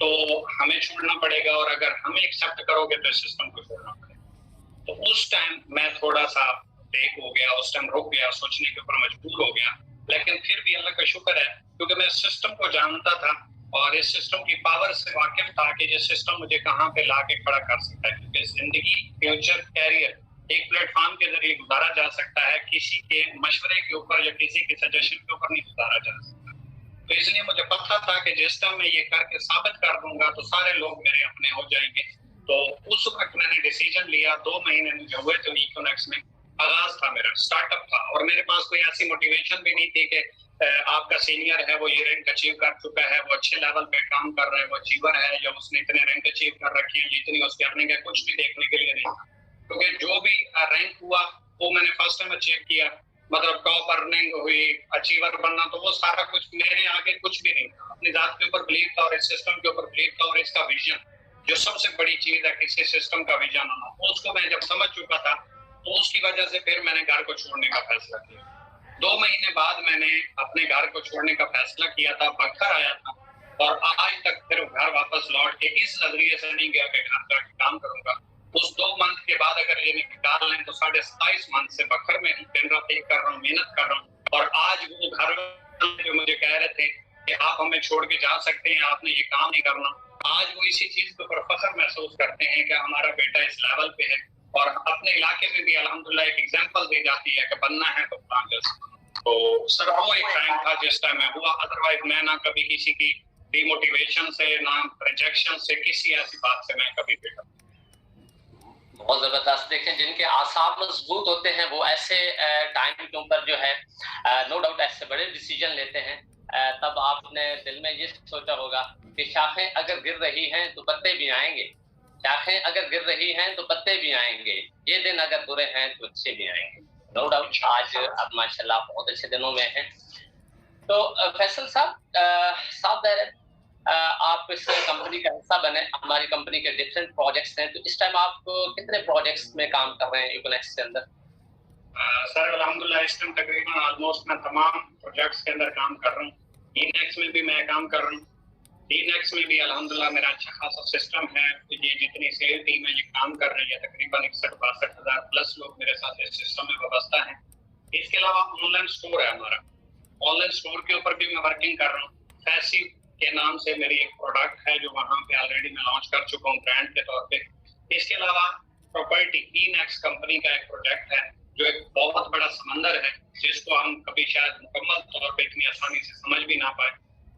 तो हमें छोड़ना पड़ेगा, और अगर हमें एक्सेप्ट करोगे तो सिस्टम को छोड़ना पड़ेगा। तो उस टाइम मैं थोड़ा सा ब्रेक हो गया, उस टाइम रुक गया, सोचने के ऊपर मजबूर हो गया। लेकिन फिर भी अल्लाह का शुक्र है क्योंकि मैं सिस्टम को जानता था और इस सिस्टम की पावर से वाकिफ था कि ये सिस्टम मुझे कहाँ पे ला के खड़ा कर सकता है। क्योंकि जिंदगी, फ्यूचर, कैरियर एक प्लेटफॉर्म के जरिए गुजारा जा सकता है, किसी के मशवरे के ऊपर या किसी के सजेशन के ऊपर नहीं गुजारा जा सकता। तो इसलिए मुझे पता था कि जिस टाइम मैं ये करके साबित कर दूंगा तो सारे लोग मेरे अपने हो जाएंगे। तो उस वक्त मैंने डिसीजन लिया। 2 महीने मुझे हुए थे इकोनॉमिक्स में, आगाज था मेरा, स्टार्टअप था, और मेरे पास कोई ऐसी मोटिवेशन भी नहीं थी कि आपका सीनियर है वो ये रैंक अचीव कर चुका है, वो अच्छे लेवल पे काम कर रहा है, वो अचीवर है, या उसने इतने रैंक अचीव कर रखे हैं, जितनी उसकी अर्निंग है, कुछ भी देखने के लिए नहीं था। क्योंकि जो भी रैंक हुआ वो मैंने फर्स्ट टाइम अचीव किया, मतलब टॉप अर्निंग हुई, अचीवर बनना, तो वो सारा कुछ मेरे आगे कुछ भी नहीं था। अपनी जात के ऊपर बिलीव था और इस सिस्टम के ऊपर बिलीव था, और इसका विजन जो सबसे बड़ी चीज है किसी सिस्टम का विजन होना, उसको मैं जब समझ चुका था तो उसकी वजह से फिर मैंने घर को छोड़ने का फैसला किया। 2 महीने बाद मैंने अपने घर को छोड़ने का फैसला किया था, बखर आया था, और आज तक फिर घर वापस लौट के इस नजरिए से नहीं गया कि घर जाके काम करूंगा। उस 2 मंथ के बाद अगर ये निकाल लें तो 27.5 मंथ से बखर में दिन रात एक कर रहा हूँ, मेहनत कर रहा हूँ। और आज वो घर जो मुझे कह रहे थे कि आप हमें छोड़ के जा सकते हैं, आपने ये काम नहीं करना, आज वो इसी चीज के ऊपर फख्र महसूस करते हैं कि हमारा बेटा इस लेवल पे है। और अपने इलाके में भी अल्हम्दुलिल्लाह एक एग्जांपल दी जाती है कि बनना है तो प्लान जैसा। तो सर वो एक टाइम था जिस टाइम में हुआ, अदरवाइज मैं ना कभी किसी की डिमोटिवेशन से, ना रिजेक्शन से, किसी ऐसी बात से मैं कभी बेटा। बहुत जबरदस्त। देखें, जिनके आसाब मजबूत होते हैं वो ऐसे टाइम के ऊपर जो है नो डाउट ऐसे बड़े डिसीजन लेते हैं। तब आपने दिल में ये सोचा होगा कि शाखें अगर गिर रही हैं तो पत्ते भी आएंगे, शाखें अगर गिर रही हैं तो पत्ते भी आएंगे, ये दिन अगर बुरे हैं तो अच्छे भी आएंगे। नो डाउट आज अब माशाल्लाह बहुत अच्छे दिनों में हैं। तो फैसल साहब आप इस कंपनी का हिस्सा बने, हमारी कंपनी के डिफरेंट प्रोजेक्ट्स हैं, तो इस टाइम आप कितने प्रोजेक्ट्स में काम कर रहे हैं यूकोनेक्स के अंदर? सर अल्हम्दुलिल्लाह इस टाइम तकरीबन ऑलमोस्ट मैं तमाम प्रोजेक्ट्स के अंदर काम कर रहा हूँ। ईनेक्स में भी मैं काम कर रहा हूँ। ईनेक्स में भी अल्हम्दुलिल्लाह मेरा अच्छा खासा सिस्टम है। ये जितनी सेल टीम है ये काम कर रही है, तकरीबन 61-62 हज़ार प्लस लोग मेरे साथ इस सिस्टम में वाबस्ता हैं। इसके अलावा ऑनलाइन स्टोर है हमारा, ऑनलाइन स्टोर के ऊपर भी मैं वर्किंग कर रहा हूँ। फैसिव के नाम से मेरी एक प्रोडक्ट है जो वहाँ पे ऑलरेडी मैं लॉन्च कर चुका हूँ ब्रांड के तौर पे। इसके अलावा प्रॉपर्टी ईनेक्स कंपनी का एक प्रोजेक्ट है जो एक बहुत बड़ा समंदर है जिसको हम कभी शायद मुकम्मल तौर पे इतनी आसानी से समझ भी ना पाए,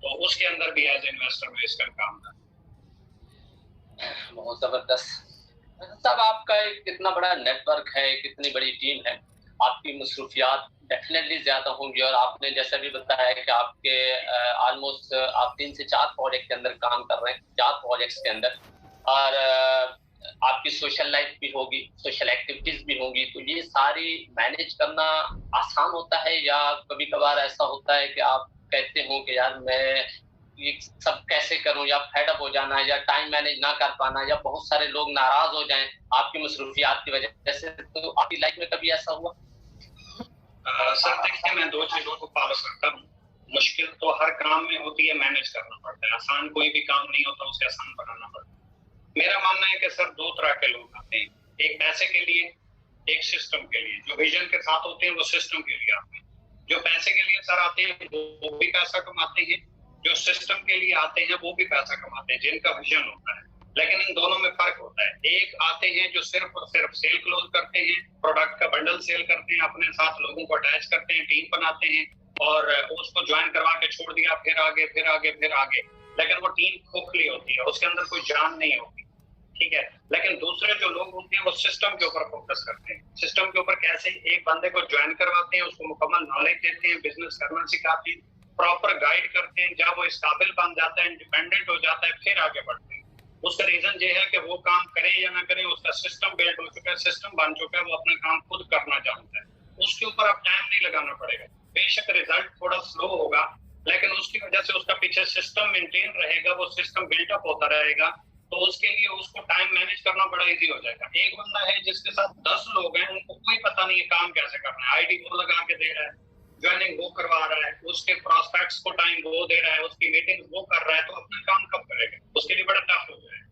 तो उसके अंदर भी एज इन्वेस्टर में इसका काम था। बहुत जबरदस्त। साहब आपका कितना बड़ा नेटवर्क है, कितनी बड़ी टीम है, आपकी मसरूफियात डेफिनेटली ज्यादा होंगी, और आपने जैसा भी बताया कि आपके ऑलमोस्ट आप 3 से 4 प्रोजेक्ट के अंदर काम कर रहे हैं, 4 प्रोजेक्ट्स के अंदर, और आपकी सोशल लाइफ भी होगी, सोशल एक्टिविटीज भी होंगी, तो ये सारी मैनेज करना आसान होता है या कभी कभार ऐसा होता है कि आप कहते हो कि यार मैं ये सब कैसे करूं, या फेड अप हो जाना, या टाइम मैनेज ना कर पाना, या बहुत सारे लोग नाराज हो जाएं आपकी मसरूफियात की वजह से, तो आपकी लाइफ में कभी ऐसा हुआ? सर देखिए, मैं 2 चीजों को फॉलो करता हूँ। मुश्किल तो हर काम में होती है, मैनेज करना पड़ता है। आसान कोई भी काम नहीं होता, उसे आसान बनाना पड़ता है। मेरा मानना है कि सर 2 तरह के लोग आते हैं, एक पैसे के लिए, एक सिस्टम के लिए। जो विजन के साथ होते हैं वो सिस्टम के लिए आते हैं। जो पैसे के लिए सर आते हैं वो भी पैसा कमाते हैं, जो सिस्टम के लिए आते हैं वो भी पैसा कमाते हैं, जिनका विजन होता है। लेकिन इन दोनों में फर्क होता है। एक आते हैं जो सिर्फ और सिर्फ सेल क्लोज करते हैं, प्रोडक्ट का बंडल सेल करते हैं, अपने साथ लोगों को अटैच करते हैं, टीम बनाते हैं और उसको ज्वाइन करवा के छोड़ दिया, फिर आगे फिर आगे फिर आगे। लेकिन वो टीम खोखली होती है, उसके अंदर कोई जान नहीं होती, ठीक है। लेकिन दूसरे जो लोग होते हैं वो सिस्टम के ऊपर फोकस करते हैं। सिस्टम के ऊपर कैसे एक बंदे को ज्वाइन करवाते हैं, उसको मुकम्मल नॉलेज देते हैं, बिजनेस करना सिखाते हैं, प्रॉपर गाइड करते हैं। जब वो इस काबिल बन जाता है, इंडिपेंडेंट हो जाता है, फिर आगे बढ़ते हैं। उसका रीजन ये है कि वो काम करे या ना करे, उसका सिस्टम बिल्ड हो चुका है, सिस्टम बन चुका है, वो अपना काम खुद करना जानता है, उसके ऊपर अब टाइम नहीं लगाना पड़ेगा। बेशक रिजल्ट थोड़ा स्लो होगा, लेकिन उसकी वजह से उसका पीछे सिस्टम मेंटेन रहेगा, वो सिस्टम बिल्टअप होता रहेगा, तो उसके लिए उसको टाइम मैनेज करना बड़ा इजी हो जाएगा। एक बंदा है जिसके साथ 10 लोग हैं, उनको कोई पता नहीं है काम कैसे करना है, आईडी वो लगा के दे रहा है, ज्वाइनिंग वो करवा रहा है, उसके प्रोस्पेक्ट्स को टाइम वो दे रहा है, उसकी मीटिंग वो कर रहा है, तो अपना काम कब करेगा? उसके लिए बड़ा टफ हो जाएगा।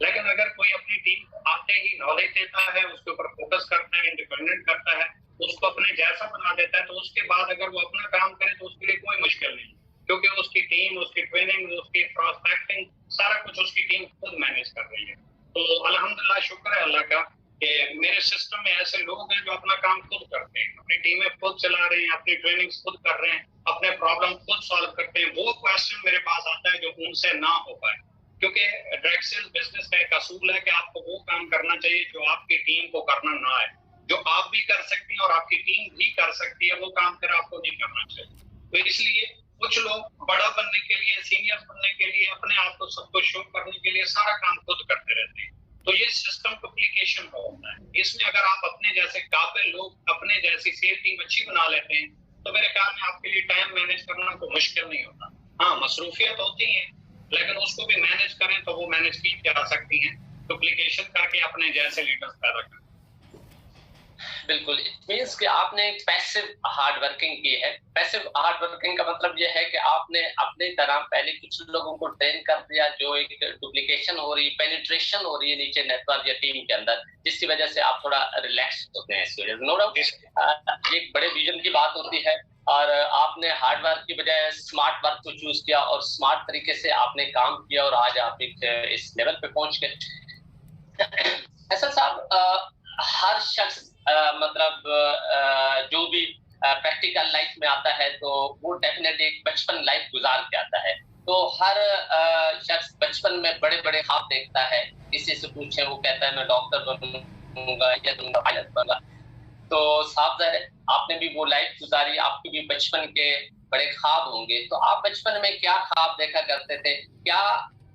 लेकिन अगर कोई अपनी टीम आते ही नॉलेज देता है, उसके ऊपर फोकस करता है, इंडिपेंडेंट करता है, उसको अपने जैसा बना देता है, तो उसके बाद अगर वो अपना काम करे तो उसके लिए कोई मुश्किल नहीं, क्योंकि उसकी टीम, उसकी ट्रेनिंग, उसकी प्रोस्पेक्टिंग, सारा कुछ उसकी टीम खुद मैनेज कर रही है। तो अल्हम्दुलिल्लाह, शुक्र है अल्लाह का कि मेरे सिस्टम में ऐसे लोग हैं जो अपना काम खुद करते हैं, अपनी टीमें खुद चला रहे हैं, अपनी ट्रेनिंग खुद कर रहे हैं, अपने प्रॉब्लम खुद सॉल्व करते हैं। वो क्वेश्चन मेरे पास आता है जो उनसे ना हो पाए, क्योंकि डायरेक्ट सेल बिजनेस का एक असूल है कि आपको वो काम करना चाहिए जो आपकी टीम को करना ना आए, जो आप भी कर सकती हैं और आपकी टीम भी कर सकती है, वो काम फिर आपको नहीं करना चाहिए। तो इसलिए कुछ लोग बड़ा बनने के लिए, सीनियर बनने के लिए, अपने आप को सबको शो करने के लिए सारा काम खुद करते रहते हैं। तो ये सिस्टम डुप्लीकेशन का होता है। इसमें अगर आप अपने जैसे काबिल लोग, अपने जैसी सेल टीम अच्छी बना लेते हैं, तो मेरे ख्याल में आपके लिए टाइम मैनेज करना कोई मुश्किल नहीं होता। हाँ, मसरूफियत होती है, लेकिन उसको भी मैनेज करें तो वो मैनेज की जा सकती हैं, डुप्लीकेशन करके अपने जैसे लीडर्स पैदा करें। बिल्कुल, इट मींस कि आपने एक पैसिव हार्ड वर्किंग की है। पैसिव हार्ड वर्किंग का मतलब ये है कि आपने अपनी तरह पहले कुछ लोगों को ट्रेन कर दिया, जो एक डुप्लीकेशन हो रही, पेनिट्रेशन हो रही है नीचे नेटवर्क या टीम के अंदर, जिसकी वजह से आप थोड़ा रिलैक्स होते हैं इस वजह से। नो डाउट ये एक बड़े विजन की बात होती है, और आपने हार्ड वर्क की बजाय स्मार्ट वर्क को चूज किया और स्मार्ट तरीके से आपने काम किया, और आज आप इस लेवल पे पहुंच गए। फैसल साहब, हर शख्स मतलब जो भी प्रैक्टिकल लाइफ में आता है तो वो डेफिनेटली एक बचपन लाइफ गुजार के आता है। तो हर शख्स बचपन में बड़े बड़े ख्वाब देखता है। किसी से पूछे, वो कहता है मैं डॉक्टर बनूंगा या पायलट बनूंगा। तो साफ ज़ाहिर है आपने भी वो लाइफ गुजारी, आपके भी बचपन के बड़े ख्वाब होंगे। तो आप बचपन में क्या ख्वाब देखा करते थे? क्या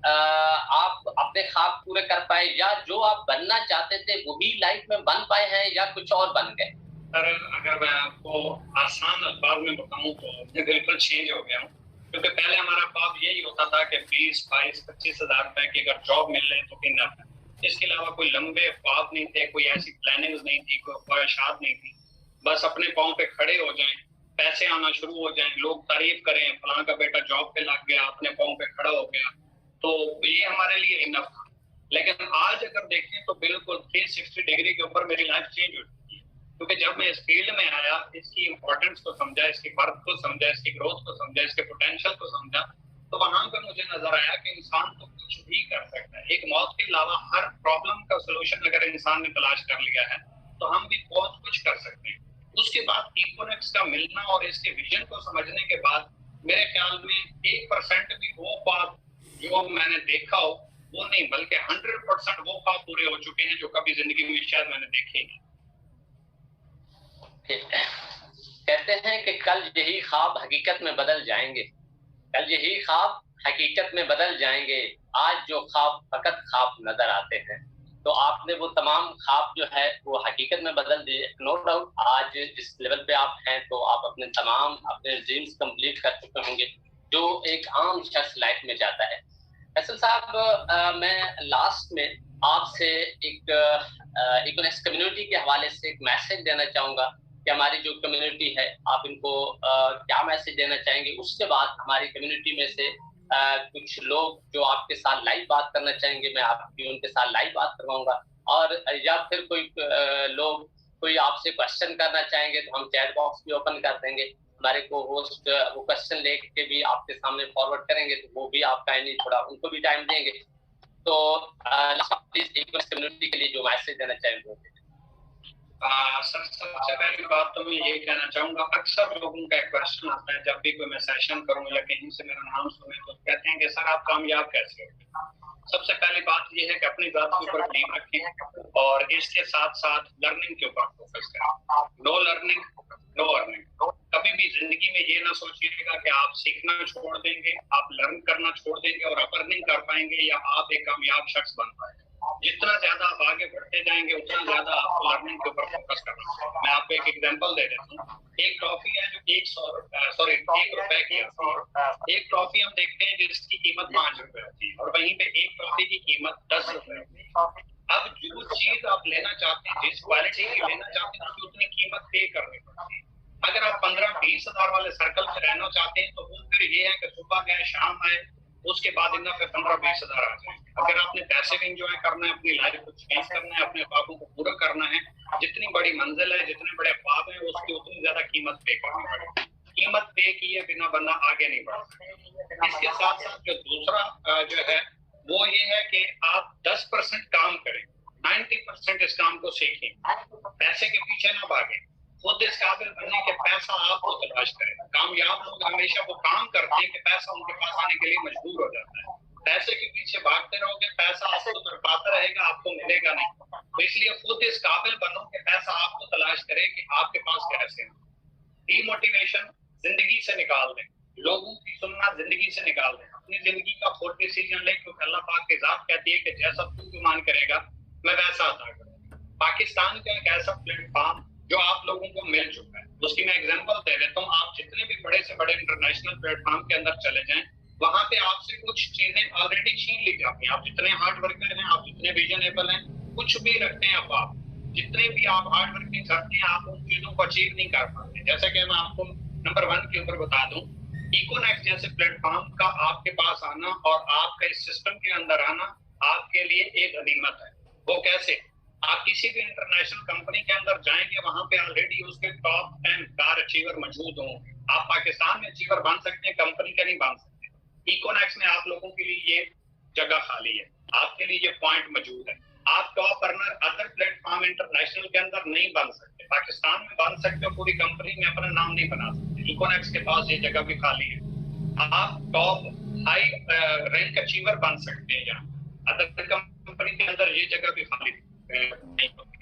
आप अपने ख्वाब पूरे कर पाए, या जो आप बनना चाहते थे वही लाइफ में बन पाए हैं, या कुछ और बन गए? सर, अगर मैं आपको आसान अल्फाज में बताऊं तो मैं बिल्कुल चेंज हो गया हूँ, क्योंकि पहले हमारा ख्वाब यही होता था कि 20, 22, 25 हज़ार रुपए की अगर जॉब मिल रहे तो इनफ है। इसके अलावा कोई लंबे ख्वाब नहीं थे, कोई ऐसी प्लानिंग्स नहीं थी, कोई ख्वाहिशात नहीं थी। बस अपने पाँव पे खड़े हो जाएं, पैसे आना शुरू हो जाएं, लोग तारीफ करें, फलां का बेटा जॉब पे लग गया, अपने पाँव पे खड़ा हो गया, तो ये हमारे लिए इनफ था। लेकिन आज अगर देखें तो बिल्कुल 360 डिग्री के ऊपर मेरी लाइफ चेंज हो चुकी है, क्योंकि जब मैं इस फील्ड में आया, इसकी इंपॉर्टेंस को समझा, इसकी वर्थ को समझा, इसकी ग्रोथ को समझा, इसके पोटेंशियल को समझा, तो वहां पर मुझे नजर आया कि इंसान तो कुछ भी कर सकता है। एक मौत के अलावा हर प्रॉब्लम का सोल्यूशन अगर इंसान ने तलाश कर लिया है तो हम भी बहुत कुछ कर सकते हैं। उसके बाद इकोनॉमिक्स का मिलना और इसके विजन को समझने के बाद मेरे ख्याल में 1% भी वो ख्वाब जो मैंने देखा हो वो नहीं, बल्कि 100% वो ख्वाब पूरे हो चुके हैं जो कभी जिंदगी में शायद मैंने देखे नहीं। कहते हैं कि कल यही ख्वाब हकीकत में बदल जाएंगे, कल यही ख्वाब हकीकत में बदल जाएंगे, आज जो ख्वाब फकत ख्वाब नजर आते हैं। तो आपने वो तमाम ख्वाब जो है वो हकीकत में बदल दिए। नो डाउट आज जिस लेवल पे आप हैं तो आप अपने तमाम अपने ड्रीम्स कंप्लीट कर चुके होंगे, जो एक आम शख्स लाइफ में जाता है। फैसल साहब, मैं लास्ट में आपसे एक इकोनॉमिक्स कम्युनिटी के हवाले से एक मैसेज देना चाहूंगा कि हमारी जो कम्युनिटी है, आप इनको क्या मैसेज देना चाहेंगे? उसके बाद हमारी कम्युनिटी में से कुछ लोग जो आपके साथ लाइव बात करना चाहेंगे, मैं आपकी उनके साथ लाइव बात करवाऊंगा, और या फिर कोई आपसे क्वेश्चन करना चाहेंगे तो हम चैट बॉक्स भी ओपन कर देंगे। हमारे को होस्ट वो क्वेश्चन लेके भी आपके सामने फॉरवर्ड करेंगे, तो वो भी आप काइंडली थोड़ा उनको भी टाइम देंगे। तो कम्युनिटी के लिए जो मैसेज देना चाहेंगे? सर, सबसे पहली बात तो मैं ये कहना चाहूंगा, अक्सर लोगों का एक क्वेश्चन आता है जब भी कोई मैं सेशन करूं या कहीं से मेरा नाम सुने तो कहते हैं कि सर आप कामयाब कैसे हो। सबसे पहली बात ये है कि अपनी बात के ऊपर बिलीव रखें और इसके साथ साथ लर्निंग के ऊपर फोकस करें। ना सोचिएगा कि आप सीखना छोड़ देंगे, आप लर्न करना छोड़ देंगे और आप अर्निंग कर पाएंगे या आप एक कामयाब शख्स बन पाएंगे। जितना ज्यादा आप आगे बढ़ते जाएंगे उतना ज्यादा आपको लर्निंग के ऊपर फोकस करना होगा। मैं आपको एक एग्जांपल दे देता हूँ। एक टॉफी है जो ₹1 की आती है। एक टॉफी हम देखते हैं जिसकी कीमत ₹5 होती है और वहीं पे एक टॉफी की कीमत ₹10 होती है। अब जो चीज आप लेना चाहते हैं, जिस क्वालिटी की लेना चाहते हैं, उसकी उतनी कीमत पे करनी पड़ती है। अगर आप 15-20 हजार वाले सर्कल में रहना चाहते हैं तो वो फिर ये है कि सुबह गए शाम आए, उसके बाद इतना फिर 15-20 हजार आ जाएंगे। अगर आपने पैसे भी इंजॉय करना है, अपनी लाइफ को चेंज करना है, अपने ख्वाबों को पूरा करना है, जितनी बड़ी मंजिल है, जितने बड़े ख्वाब हैं, उसकी उतनी ज्यादा कीमत पे करनी पड़ेगी। कीमत पे किए बिना बंदा आगे नहीं बढ़ सकता। इसके साथ साथ जो दूसरा जो है वो ये है कि आप 10% काम करें, 90% इस काम को सीखें, पैसे के पीछे ना भागें, खुद इस काबिल बनने के पैसा आपको तलाश करें। कामयाब लोग हमेशा वो काम करते हैं कि पैसा उनके पास आने के लिए मजबूर हो जाता है। पैसे के पीछे भागते रहोगे, पैसा आपको तड़पाता रहेगा, आपको मिलेगा नहीं। तो इसलिए खुद इस काबिल बनो कि पैसा आपको तलाश करे कि आपके पास कैसे है। डीमोटिवेशन जिंदगी से निकाल दें, लोगों की सुनना जिंदगी से निकाल दें, अपनी जिंदगी का खुद डिसीजन लें, क्योंकि अल्लाह पाक की जात कहती है कि जैसा तू गुमान करेगा मैं वैसा अता करूंगा। पाकिस्तान का एक ऐसा प्लेटफॉर्म जो आप लोगों को मिल चुका है, उसकी मैं एग्जांपल दे देता हूँ। आप जितने भी बड़े से बड़े इंटरनेशनल प्लेटफॉर्म के अंदर चले जाएं, वहां पे आपसे कुछ चीजें ऑलरेडी छीन ली जाती हैं। आप जितने हार्ड वर्कर हैं, आप जितने विजनेबल हैं, कुछ भी रखते हैं, अब आप जितने भी आप हार्ड वर्किंग करते हैं, आप उन चीजों को अचीव नहीं कर पाते। जैसे कि मैं आपको नंबर 1 के ऊपर बता दूं, इकोनेक्स जैसे प्लेटफॉर्म का आपके पास आना और आपका इस सिस्टम के अंदर आना आपके लिए एक गनीमत है। वो कैसे? आप किसी भी इंटरनेशनल कंपनी के अंदर जाएंगे, वहां पे ऑलरेडी उसके टॉप 10 कार अचीवर मौजूद होंगे। आप पाकिस्तान में अचीवर बन सकते हैं, कंपनी के नहीं बन सकते। इकोनेक्स में आप लोगों के लिए ये जगह खाली है, आपके लिए ये पॉइंट मौजूद है। आप top earner other platform international के अंदर नहीं बन सकते, पाकिस्तान में बन सकते हो, पूरी कंपनी में अपना नाम नहीं बना सकते। इकोनेक्स के पास ये जगह भी खाली है। आप टॉप हाई रैंक अचीवर बन सकते हैं, यहाँ अदर कंपनी के अंदर ये जगह भी खाली नहीं होती।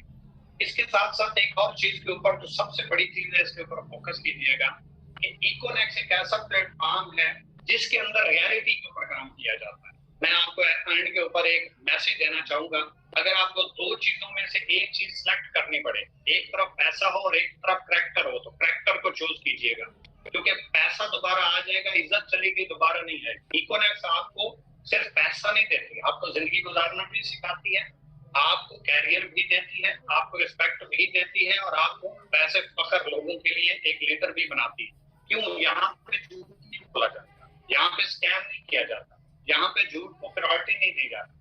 इसके साथ साथ एक और चीज के ऊपर जो सबसे बड़ी चीज है, इसके ऊपर फोकस कीजिएगा कि इकोनेक्स एक ऐसा प्लेटफॉर्म है जिसके अंदर रियलिटी के ऊपर काम किया जाता है। मैं आपको एंड के ऊपर एक मैसेज देना चाहूंगा। अगर आपको दो चीजों में से एक चीज सिलेक्ट करनी पड़े, एक तरफ पैसा हो और एक तरफ करैक्टर हो, तो करैक्टर को चूज कीजिएगा, क्योंकि पैसा दोबारा आ जाएगा, इज्जत चलेगी, दोबारा नहीं आएगी। इकोनेक्स आपको सिर्फ पैसा नहीं देती, आपको जिंदगी गुजारना भी सिखाती है, आपको कैरियर भी देती है, आपको रिस्पेक्ट भी देती है और आपको पैसे फखर लोगों के लिए एक लीडर भी बनाती है। क्यों? यहाँ पे झूठ नहीं बोला जाता, यहाँ पे स्कैम नहीं किया जाता, यहाँ पे झूठ को प्रायोरिटी नहीं दी जाती।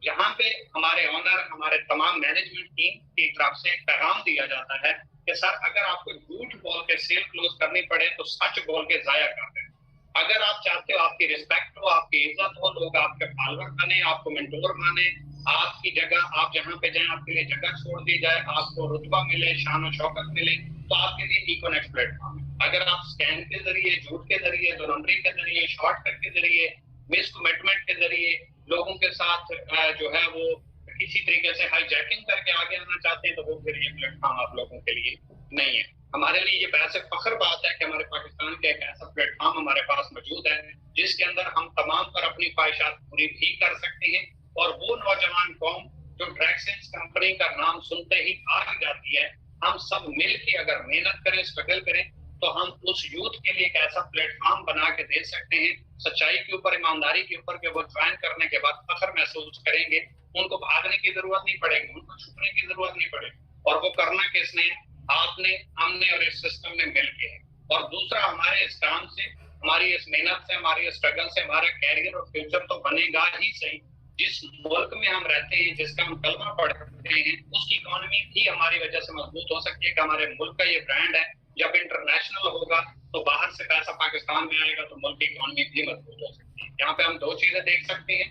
यहाँ पे हमारे ऑनर, हमारे तमाम मैनेजमेंट टीम की तरफ से एक पैगाम दिया जाता है कि सर अगर आपको झूठ बोल के सेल क्लोज करनी पड़े तो सच बोल के जाया कर दें। अगर आप चाहते हो आपकी रिस्पेक्ट हो, आपकी इज्जत हो, लोग आपके फॉलोअर बने, आपको मेंटोर माने, आपकी जगह आप जहाँ पे जाए आपके लिए जगह छोड़ दी जाए, आपको रुतबा मिले, शान और शौकत मिले, तो आपके लिए इकोनेक्स प्लेटफॉर्म है। अगर आप स्कैम के जरिए, झूठ के जरिए, दो नंबरी के जरिए, शॉर्टकट के जरिए, मिसकमिटमेंट के जरिए लोगों के साथ जो है वो किसी तरीके से हाईजैकिंग करके आगे आना चाहते हैं, तो वो फिर ये प्लेटफॉर्म आप लोगों के लिए नहीं है। हमारे लिए ये वैसे फख्र बात है कि हमारे पाकिस्तान का एक ऐसा प्लेटफॉर्म हमारे पास मौजूद है जिसके अंदर हम तमाम पर अपनी ख्वाहिशात पूरी भी कर सकते हैं। और वो नौजवान कौम जो ड्रैगसेंस कंपनी का नाम सुनते ही भाग जाती है, हम सब मिल के अगर मेहनत करें, स्ट्रगल करें, तो हम उस यूथ के लिए एक ऐसा प्लेटफॉर्म बना के दे सकते हैं, सच्चाई के ऊपर, ईमानदारी के ऊपर, कि वो ज्वाइन करने के बाद फख्र महसूस करेंगे। उनको भागने की जरूरत नहीं पड़ेगी, उनको छुपने की जरूरत नहीं पड़ेगी। और वो करना किसने? आपने, हमने और इस सिस्टम ने मिलके है। और दूसरा, हमारे इस काम से, हमारी इस मेहनत से, हमारी इस स्ट्रगल से हमारा कैरियर और फ्यूचर तो बनेगा ही सही। जिस मुल्क में हम रहते हैं, जिसका हम कलमा पढ़ते हैं, उसकी इकोनॉमी भी हमारी वजह से मजबूत हो सकती है कि हमारे मुल्क का ये ब्रांड है। जब इंटरनेशनल होगा तो बाहर से पैसा पाकिस्तान में आएगा तो मुल्क की इकोनॉमी भी मजबूत हो सकती है। यहाँ पे हम दो चीजें देख सकते हैं।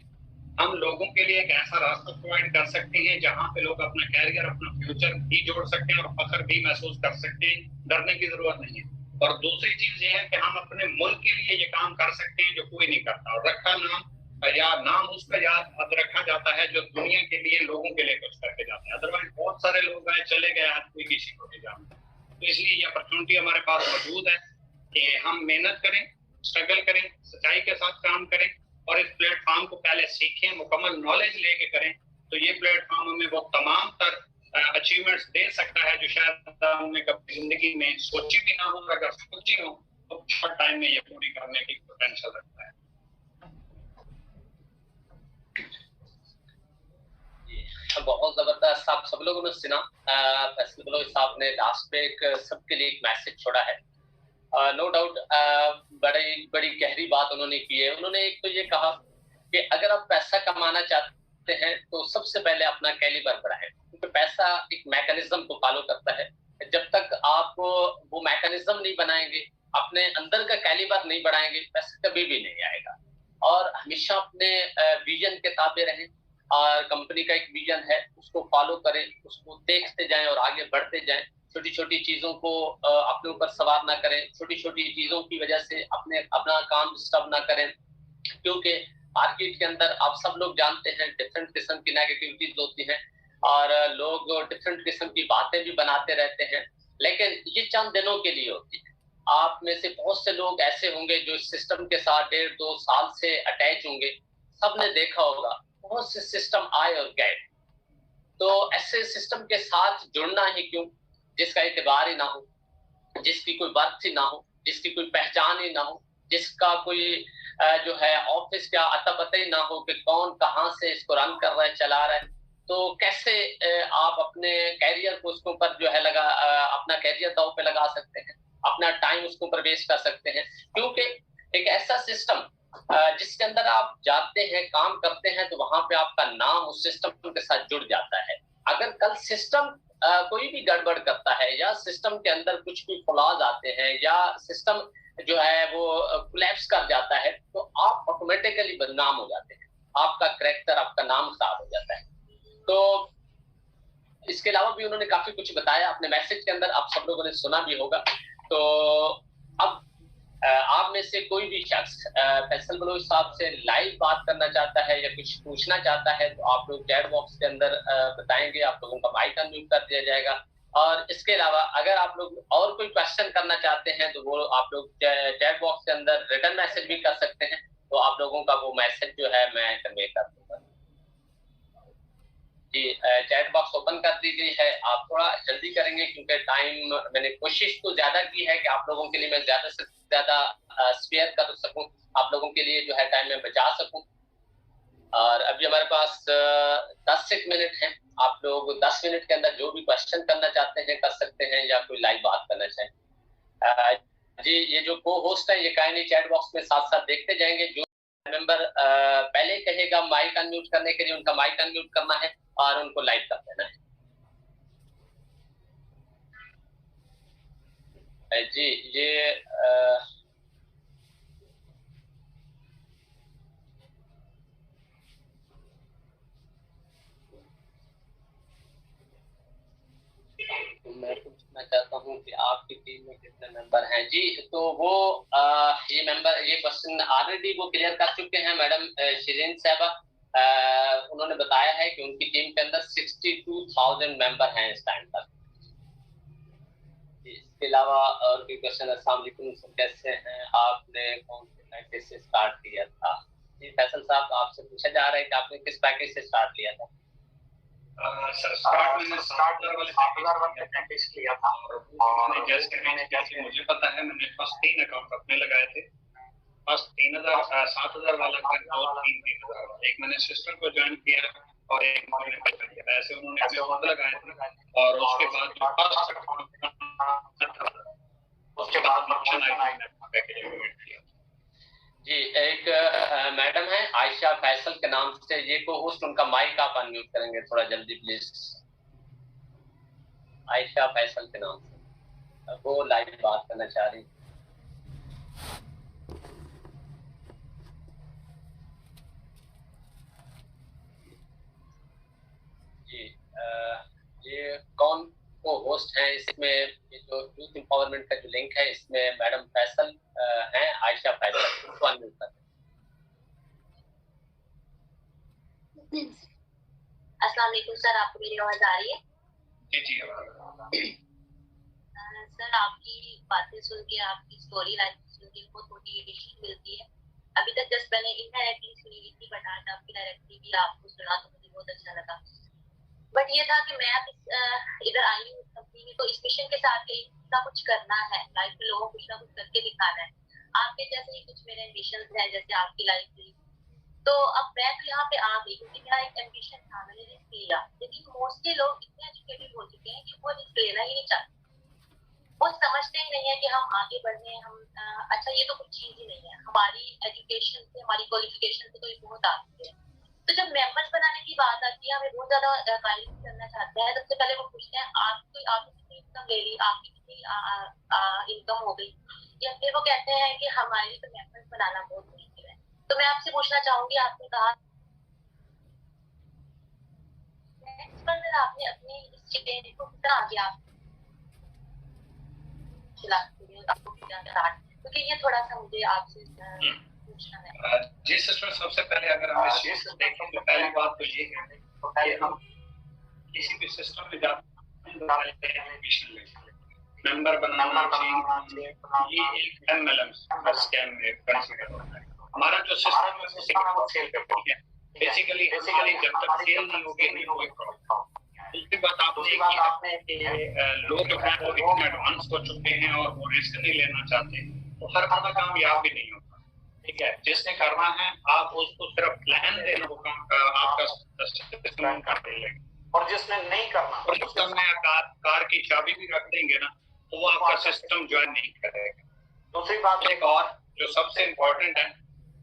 हम लोगों के लिए एक ऐसा रास्ता प्रोवाइड कर सकते हैं जहाँ पे लोग अपना कैरियर, अपना फ्यूचर भी जोड़ सकते हैं और फख्र भी महसूस कर सकते हैं। डरने की जरूरत नहीं है। और दूसरी चीज ये है कि हम अपने मुल्क के लिए ये काम कर सकते हैं जो कोई नहीं करता। और रखा नाम या नाम उसका याद रखा जाता है जो दुनिया के लिए, लोगों के लिए कुछ करके जाते हैं। अदरवाइज बहुत सारे लोग आए चले गए, आज कोई किसी को नहीं जानता। तो इसलिए ये अपॉर्चुनिटी हमारे पास मौजूद है। कि हम मेहनत करें, स्ट्रगल करें, सच्चाई के साथ काम करें और इस प्लेटफॉर्म को पहले सीखें, मुकम्मल नॉलेज लेके करें, तो ये प्लेटफॉर्म हमें वो तमाम तर अचीवमेंट्स दे सकता है जो शायद हमने कभी जिंदगी में सोची भी ना हो, अगर सोची हो तो शॉर्ट टाइम में ये पूरी करने की पोटेंशियल रखता है। बहुत जबरदस्त। आप सब लोगों ने सुना, फैसल बलोच साहब ने लास्ट में एक सबके लिए एक मैसेज छोड़ा है। नो डाउट बड़ी बड़ी गहरी बात उन्होंने की है। उन्होंने एक तो ये कहा कि अगर आप पैसा कमाना चाहते हैं तो सबसे पहले अपना कैलिबर बढ़ाएं, क्योंकि पैसा एक मैकेनिज्म को फॉलो करता है। जब तक आप वो मैकेनिज्म नहीं बनाएंगे, अपने अंदर का कैलिबर नहीं बढ़ाएंगे, पैसा कभी भी नहीं आएगा। और हमेशा अपने विजन के ताबे रहें, और कंपनी का एक विजन है उसको फॉलो करें, उसको देखते जाएं और आगे बढ़ते जाएं। छोटी छोटी चीजों को अपने ऊपर सवार ना करें, छोटी छोटी चीजों की वजह से अपना काम डिस्टर्ब ना करें, क्योंकि मार्केट के अंदर आप सब लोग जानते हैं डिफरेंट किस्म की नेगेटिविटीज होती हैं और लोग डिफरेंट किस्म की बातें भी बनाते रहते हैं, लेकिन ये चंद दिनों के लिए होती है। आप में से बहुत से लोग ऐसे होंगे जो इस सिस्टम के साथ 1.5-2 साल से अटैच होंगे। सबने देखा होगा बहुत से सिस्टम आए और गए, तो ऐसे सिस्टम के साथ जुड़ना ही क्यों जिसका एतबार ही ना हो, जिसकी कोई बर्थ ही ना हो, जिसकी कोई पहचान ही ना हो, जिसका कोई जो है ऑफिस का अता पता ही ना हो कि कौन कहां से इसको रन कर रहा है, चला रहा है। तो कैसे आप अपने कैरियर को उसके ऊपर जो है अपना कैरियर दांव पे लगा सकते हैं, अपना टाइम उसके ऊपर वेस्ट कर सकते हैं, क्योंकि एक ऐसा सिस्टम जिसके अंदर आप जाते हैं, काम करते हैं, तो वहां पे आपका नाम उस सिस्टम के साथ जुड़ जाता है। अगर कल सिस्टम कोई भी गड़बड़ करता है या सिस्टम के अंदर कुछ भी फ्लॉज आते हैं या सिस्टम जो है वो कोलैप्स कर जाता है, तो आप ऑटोमेटिकली बदनाम हो जाते हैं, आपका कैरेक्टर, आपका नाम खराब हो जाता है। तो इसके अलावा भी उन्होंने काफी कुछ बताया अपने मैसेज के अंदर, आप सब लोगों ने सुना भी होगा। तो अब आप में से कोई भी शख्स फैसल बलोच साहब से लाइव बात करना चाहता है या कुछ पूछना चाहता है, तो आप लोग चैट बॉक्स के अंदर बताएंगे, आप लोगों का माइक अनम्यूट कर दिया जाएगा। और इसके अलावा अगर आप लोग और कोई क्वेश्चन करना चाहते हैं तो वो आप लोग चैट बॉक्स के अंदर रिटर्न मैसेज भी कर सकते हैं, तो आप लोगों का वो मैसेज जो है मैं कन्वे कर दूंगा। जी, चैट बॉक्स ओपन कर दी गई है, आप थोड़ा जल्दी करेंगे क्योंकि टाइम मैंने कोशिश तो ज्यादा की है कि आप लोगों के लिए मैं ज्यादा से ज्यादा स्पेयर कर सकूं, आप लोगों के लिए जो है टाइम में बचा सकूं। और अभी हमारे पास 10 मिनट हैं, आप लोग 10 मिनट के अंदर जो भी क्वेश्चन करना चाहते हैं कर सकते हैं या कोई लाइव बात करना चाहें। जी, ये जो को होस्ट है ये काइंडली चैट बॉक्स में साथ साथ देखते जाएंगे। जो मेंबर पहले कहेगा माइक अनम्यूट करने के लिए, उनका माइक अनम्यूट करना है और उनको लाइव कर देना है। जी, ये मैं पूछना चाहता हूँ कि आपकी टीम में कितने मेंबर हैं। जी, तो वो ये क्वेश्चन ऑलरेडी वो क्लियर कर चुके हैं मैडम शिरीन साहबा। उन्होंने बताया है कि उनकी टीम के अंदर 62,000 मेंबर हैं इस टाइम तक। इसके अलावा और कोई क्वेश्चन? अस्सलाम वालेकुम सर, कैसे हैं? आपने कौन से पैकेज से स्टार्ट किया था? जी फैसल साहब, आपसे पूछा जा रहा है कि आपने किस पैकेज से स्टार्ट किया था? सर स्टार्ट मैंने 7,000 वाले पैकेज किया था और जैसे मुझे पता है मैंने फर्स्ट 3 अकाउंट अपने लगाए थे। फर्स्ट 7,000 वाला था, 3,000 एक मैंने सिस्टर को ज्वाइन किया और एक मैंने ऐसे उन्होंने अपने खुद लगाए थे। और उसके बाद पैकेज किया। जी, एक मैडम है आयशा फैसल के नाम से, ये को होस्ट, उनका माइक आप अनम्यूट करेंगे थोड़ा जल्दी प्लीज। आयशा फैसल के नाम से वो लाइव बात करना चाह रही। जी, ये कौन को होस्ट है इसमें? ये जो यूथ एम्पावरमेंट का जो लिंक है इसमें मैडम फैसल हैं, आयशा फैसल, उसको अनम्यूट कर। अस्सलाम वालेकुम सर, आपको मेरी आवाज आ रही है? जी जी। सर आपकी बातें सुन के, आपकी स्टोरी लाइन सुन के बहुत मोटिवेशन मिलती है। अभी तक जस्ट मैंने इनडायरेक्टली सुनी थी, बट आज आपकी डायरेक्टली भी आपको सुना तो मुझे बहुत अच्छा लगा। बट ये था कि मैं अब इधर आई हूँ कंपनी में, तो इस मिशन के साथ यही ना कुछ करना है लाइफ में, लोगों को कुछ ना कुछ करके दिखाना है। आपके जैसे ही कुछ मेरे एम्बिशन हैं, जैसे आपकी लाइफ थी, तो अब मैं तो यहाँ पे आ गई क्योंकि मेरा एक एम्बिशन था, मैंने रिस्क लिया। लेकिन मोस्टली लोग इतने एजुकेटेड हो चुके हैं कि वो रिस्क लेना ही नहीं चाहते, वो समझते ही नहीं है कि हम आगे बढ़ने, हम अच्छा ये तो कुछ चीज ही नहीं है, हमारी एजुकेशन से, हमारी क्वालिफिकेशन से तो ये बहुत आगे है। तो जब मेंबर्स बनाने की बात आती है, हमें बहुत ज्यादा गाइड करना चाहते हैं। सबसे पहले वो पूछते हैं आपकी कितनी इनकम ले ली, आपकी कितनी इनकम हो गई, या फिर वो कहते हैं कि हमारे तो मेंबर्स बनाना बहुत मुश्किल है। तो मैं आपसे पूछना चाहूंगी, आपने कहा आपने अपने इस चीज को कितना आगे आप क्योंकि ये थोड़ा सा मुझे आपसे पूछना है। जी सिस्टर, सबसे पहले अगर हम इस चीज को देखें तो पहली बात तो ये है कि हम किसी भी सिस्टम में जाते हैं, मेंबर बनाना चाहिए, ये एक MLM स्कैम में कंसीडर होता है। हमारा जो सिस्टम है वो सेल करती है बेसिकली जब तक सेल नहीं होगी नहीं कोई प्रॉब्लम। दूसरी बात आपने कि लोग जो है वो इतने एडवांस हो चुके हैं और वो रिस्क नहीं लेना चाहते, तो हर बंदा कामयाब भी नहीं होता। ठीक है, जिसने करना है आप उसको सिर्फ प्लान देना होगा, आपका सिस्टम कर देंगे, और जिसने नहीं करना और सिस्टम में कार की चाबी भी रख देंगे ना, तो वो आपका सिस्टम ज्वाइन नहीं करेगा। दूसरी बात एक और जो सबसे इम्पोर्टेंट है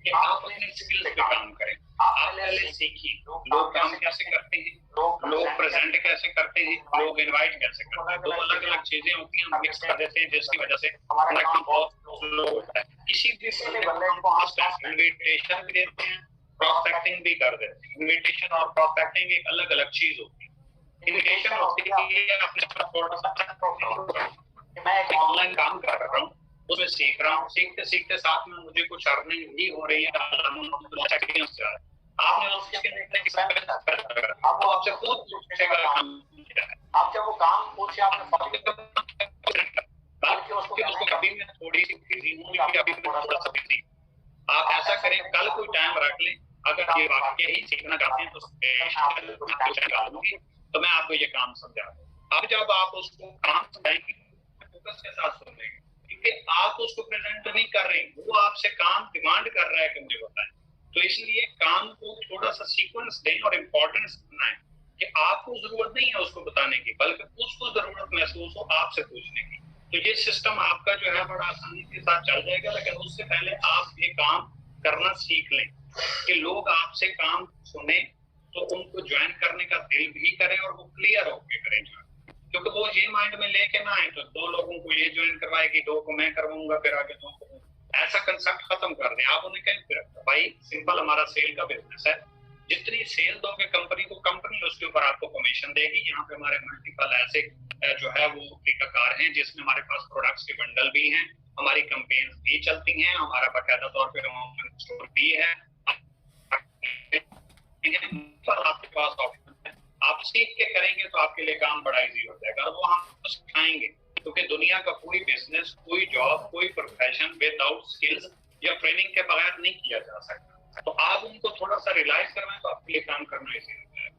कि आप अपने स्किल्स पे काम करें। आप पहले सीखिए लोग काम कैसे करते हैं, लोग प्रेजेंट कैसे करते हैं, लोग इनवाइट कैसे करते हैं। दो अलग अलग चीजें होती हैं, हम मिक्स कर देते हैं, जिसकी वजह से हमारा काम बहुत स्लो होता है। किसी भी बंदे को आप इनविटेशन भी देते हैं, प्रोस्पेक्टिंग भी कर देते हैं। इनविटेशन और प्रोस्पेक्टिंग एक अलग अलग चीज होती है। इनविटेशन होती है कि अपने थोड़ा सा मैं एक ऑनलाइन काम कर रहा हूँ, उसमें सीख रहा हूँ, सीखते सीखते साथ में मुझे कुछ अर्निंग भी हो रही है। आपने आपको आपसे खुद पूछेगा काम क्या है। आप जब वो काम पूछे आपने बल्कि उसको कभी मैं थोड़ी सी बिजी हूँ या अभी थोड़ा सा बिजी। आप ऐसा करें, कल कोई टाइम रख लें, अगर ये वाकई ही सीखना चाहते हैं तो मैं आपको ये काम समझा दूँ। अब जब आप उसको काम समझाएंगे फोकस के साथ सुनेंगे, क्योंकि आप उसको प्रेजेंट नहीं कर रहे, वो आपसे काम डिमांड कर रहा है कि मुझे बताएं। तो इसलिए काम को थोड़ा सा सीक्वेंस दें और इम्पोर्टेंस बनाएं कि आपको जरूरत नहीं है उसको बताने की, बल्कि उसको जरूरत महसूस हो आपसे पूछने की। तो ये सिस्टम आपका जो है बड़ा आसानी के साथ चल जाएगा। लेकिन उससे पहले आप ये काम करना सीख लें कि लोग आपसे काम सुने तो उनको ज्वाइन करने का दिल भी करें और वो क्लियर होकर करें, क्योंकि वो ये माइंड में लेके ना आए तो 2 लोगों को ये ज्वाइन करवाएगी, 2 को मैं करवाऊंगा, फिर आगे 2 को, ऐसा कंसेप्ट खत्म कर दें। आप उन्हें कहें भाई सिंपल हमारा सेल का बिजनेस है, जितनी सेल दोगे कंपनी को, कंपनी उसके ऊपर आपको कमीशन देगी। यहाँ पे हमारे मल्टीपल ऐसे जो है वो तरीकाकार हैं जिसमें हमारे पास प्रोडक्ट्स के बंडल भी हैं, हमारी कैंपेन्स भी चलती हैं, हमारा बाकायदा तौर पर ऑनलाइन स्टोर भी है, आपके पास ऑप्शन है। आप सीख के करेंगे तो आपके लिए काम बड़ा इजी हो जाएगा। और वो हम सिखाएंगे, क्योंकि दुनिया का कोई बिजनेस, कोई जॉब, कोई प्रोफेशन विदाउट स्किल्स या ट्रेनिंग के बगैर नहीं किया जा सकता। तो आप उनको थोड़ा सा रियलाइज करवाएं तो आपके लिए काम करना इजी हो जाएगा।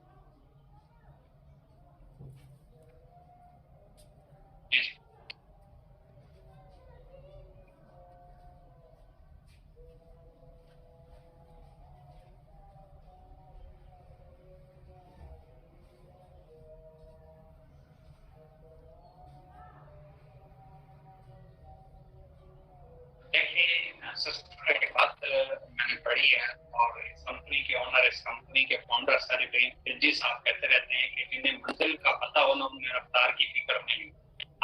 देखिए के बात मैंने पढ़ी है, और इस कंपनी के ओनर, इस कंपनी के फाउंडर सर जी साहब कहते रहते हैं कि जिन्हें मंजिल का पता होना उन्हें रफ्तार की फिक्र नहीं।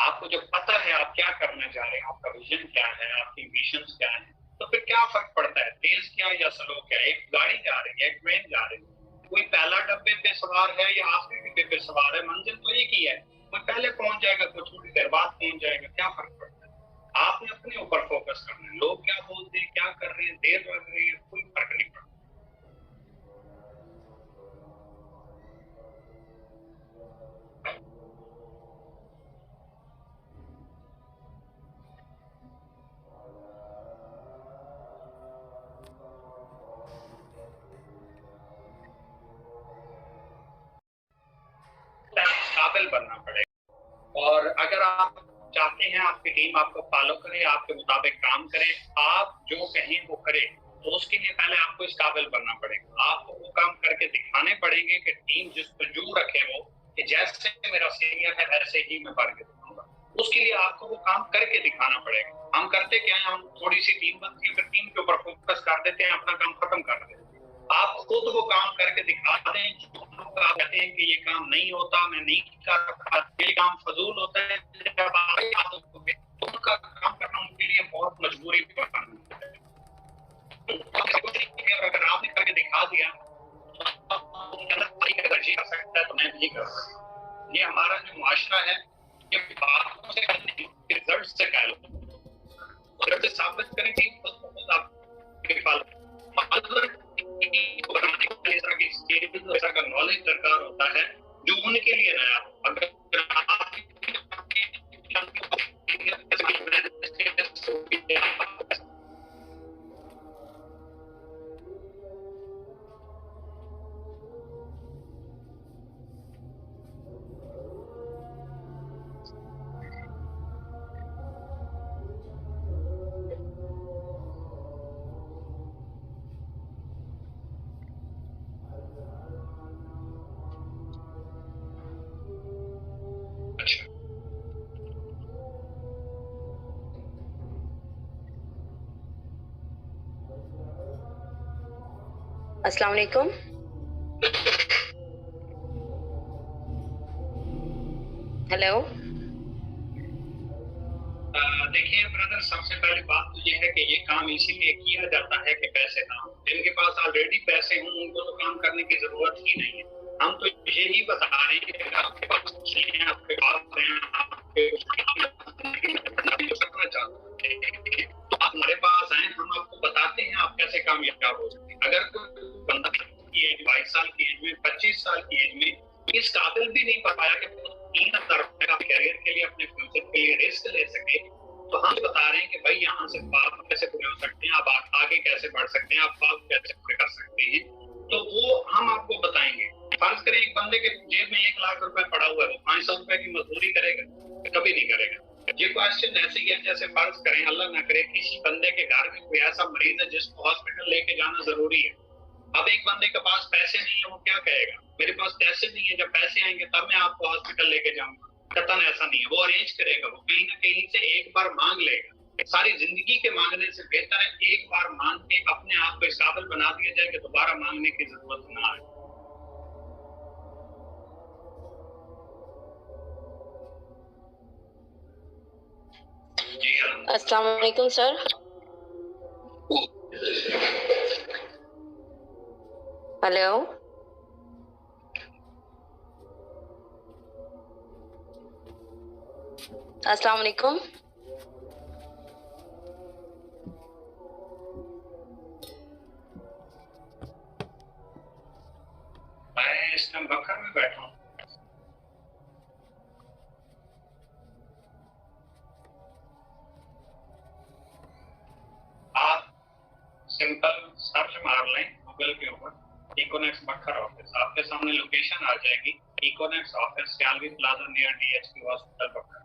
आपको जब पता है आप क्या करने जा रहे हैं, आपका विजन क्या है, आपकी मिशंस क्या है, तो फिर क्या फर्क पड़ता है तेज क्या या स्लो क्या। एक गाड़ी जा रही है, एक ट्रेन जा रही है, कोई पहला डब्बे पे सवार है या आखिरी डब्बे पे सवार है, मंजिल तो एक ही है। कोई पहले पहुंच जाएगा, कोई थोड़ी देर बाद पहुंच जाएगा, क्या फर्क पड़ता है। आपने अपने ऊपर फोकस करना है, लोग क्या बोलते हैं, क्या कर रहे हैं, देर लग रही है, कोई फर्क नहीं पड़ता। काबिल बनना पड़ेगा। और अगर आप चाहते हैं आपकी टीम आपको फॉलो करे, आपके मुताबिक काम करे, आप जो कहें वो करे, तो उसके लिए पहले आपको इस काबिल बनना पड़ेगा। आपको वो काम करके दिखाने पड़ेंगे कि टीम जिस पर जो रखे वो, कि जैसे मेरा सीनियर है वैसे ही मैं बढ़ के दिखाऊंगा। उसके लिए आपको वो काम करके दिखाना पड़ेगा। हम करते क्या है, हम थोड़ी सी टीम बनती है, फिर टीम के ऊपर फोकस कर देते हैं, अपना काम खत्म कर देते हैं। आप खुद वो काम करके दिखा दें। जो लोग आप कहते हैं कि ये काम नहीं होता, मैं नहीं करता, ये काम फजूल होता है, जब आप उनका काम करना उनके लिए बहुत मजबूरी बनती है। अगर आपने करके दिखा दिया तो ये कर सकता है तो मैं भी कर सकता हूँ। ये हमारा जो मुआशरा है ये बातों से रिजल्ट से कह लो, रिजल्ट साबित करेंगे खुद बहुत आपके का नॉलेज दरकार होता है जो उनके लिए नया हो। अगर अस्सलाम वालेकुम। हेलो। देखिए ब्रदर, सबसे पहली बात तो ये है कि ये काम इसीलिए किया जाता है कि पैसे ना हो। जिनके पास ऑलरेडी पैसे हों उनको तो काम करने की जरूरत ही नहीं है। हम तो यही बता रहे हैं कि आपके पास हैं, आपके पास हैं, आपके करना चाहते हैं तो आप हमारे पास आए, हम आपको बताते हैं आप कैसे कामयाब हो सकते हैं। अगर कोई बंदा की एज 22 साल की एज में, 25 साल की एज में इस काबिल भी नहीं पा पाया कि 3,000 रुपए का कैरियर के लिए, अपने फ्यूचर के लिए रिस्क ले सके, तो हम बता रहे हैं कि भाई यहाँ से आप कैसे पूरे हो सकते हैं, आप आगे कैसे बढ़ सकते हैं, आप ख्वाब कैसे पूरे कर सकते हैं, तो वो हम आपको बताएंगे। फर्ज करें एक बंदे के जेब में 1 लाख रुपए पड़ा हुआ है, वो 500 रुपए की मजदूरी करेगा? कभी नहीं करेगा। ये क्वेश्चन ऐसे ही है जैसे फर्ज करें, अल्लाह ना करे, किसी बंदे के घर में कोई ऐसा मरीज है जिसको हॉस्पिटल लेके जाना जरूरी है। अब एक बंदे के पास पैसे नहीं है, वो क्या कहेगा, मेरे पास पैसे नहीं है, जब पैसे आएंगे तब मैं आपको हॉस्पिटल लेके जाऊंगा। कतन ऐसा नहीं है, वो अरेंज करेगा, वो कहीं ना कहीं से एक बार मांग लेगा। सारी जिंदगी के मांगने से बेहतर है एक बार मांग के अपने आप को इस काबिल बना दिया जाए कि दोबारा मांगने की जरूरत ना आए। जी हाँ। अस्सलाम वालेकुम सर। हेलो। अस्सलाम वालेकुम। मैं इस टाइम बखर में बैठा हूँ। आप सिंपल सर्च मार लें गूगल के ऊपर इकोनेक्स बखर ऑफिस, आपके सामने लोकेशन आ जाएगी। Econex office, Sialvi plaza near DHQ hospital बखर।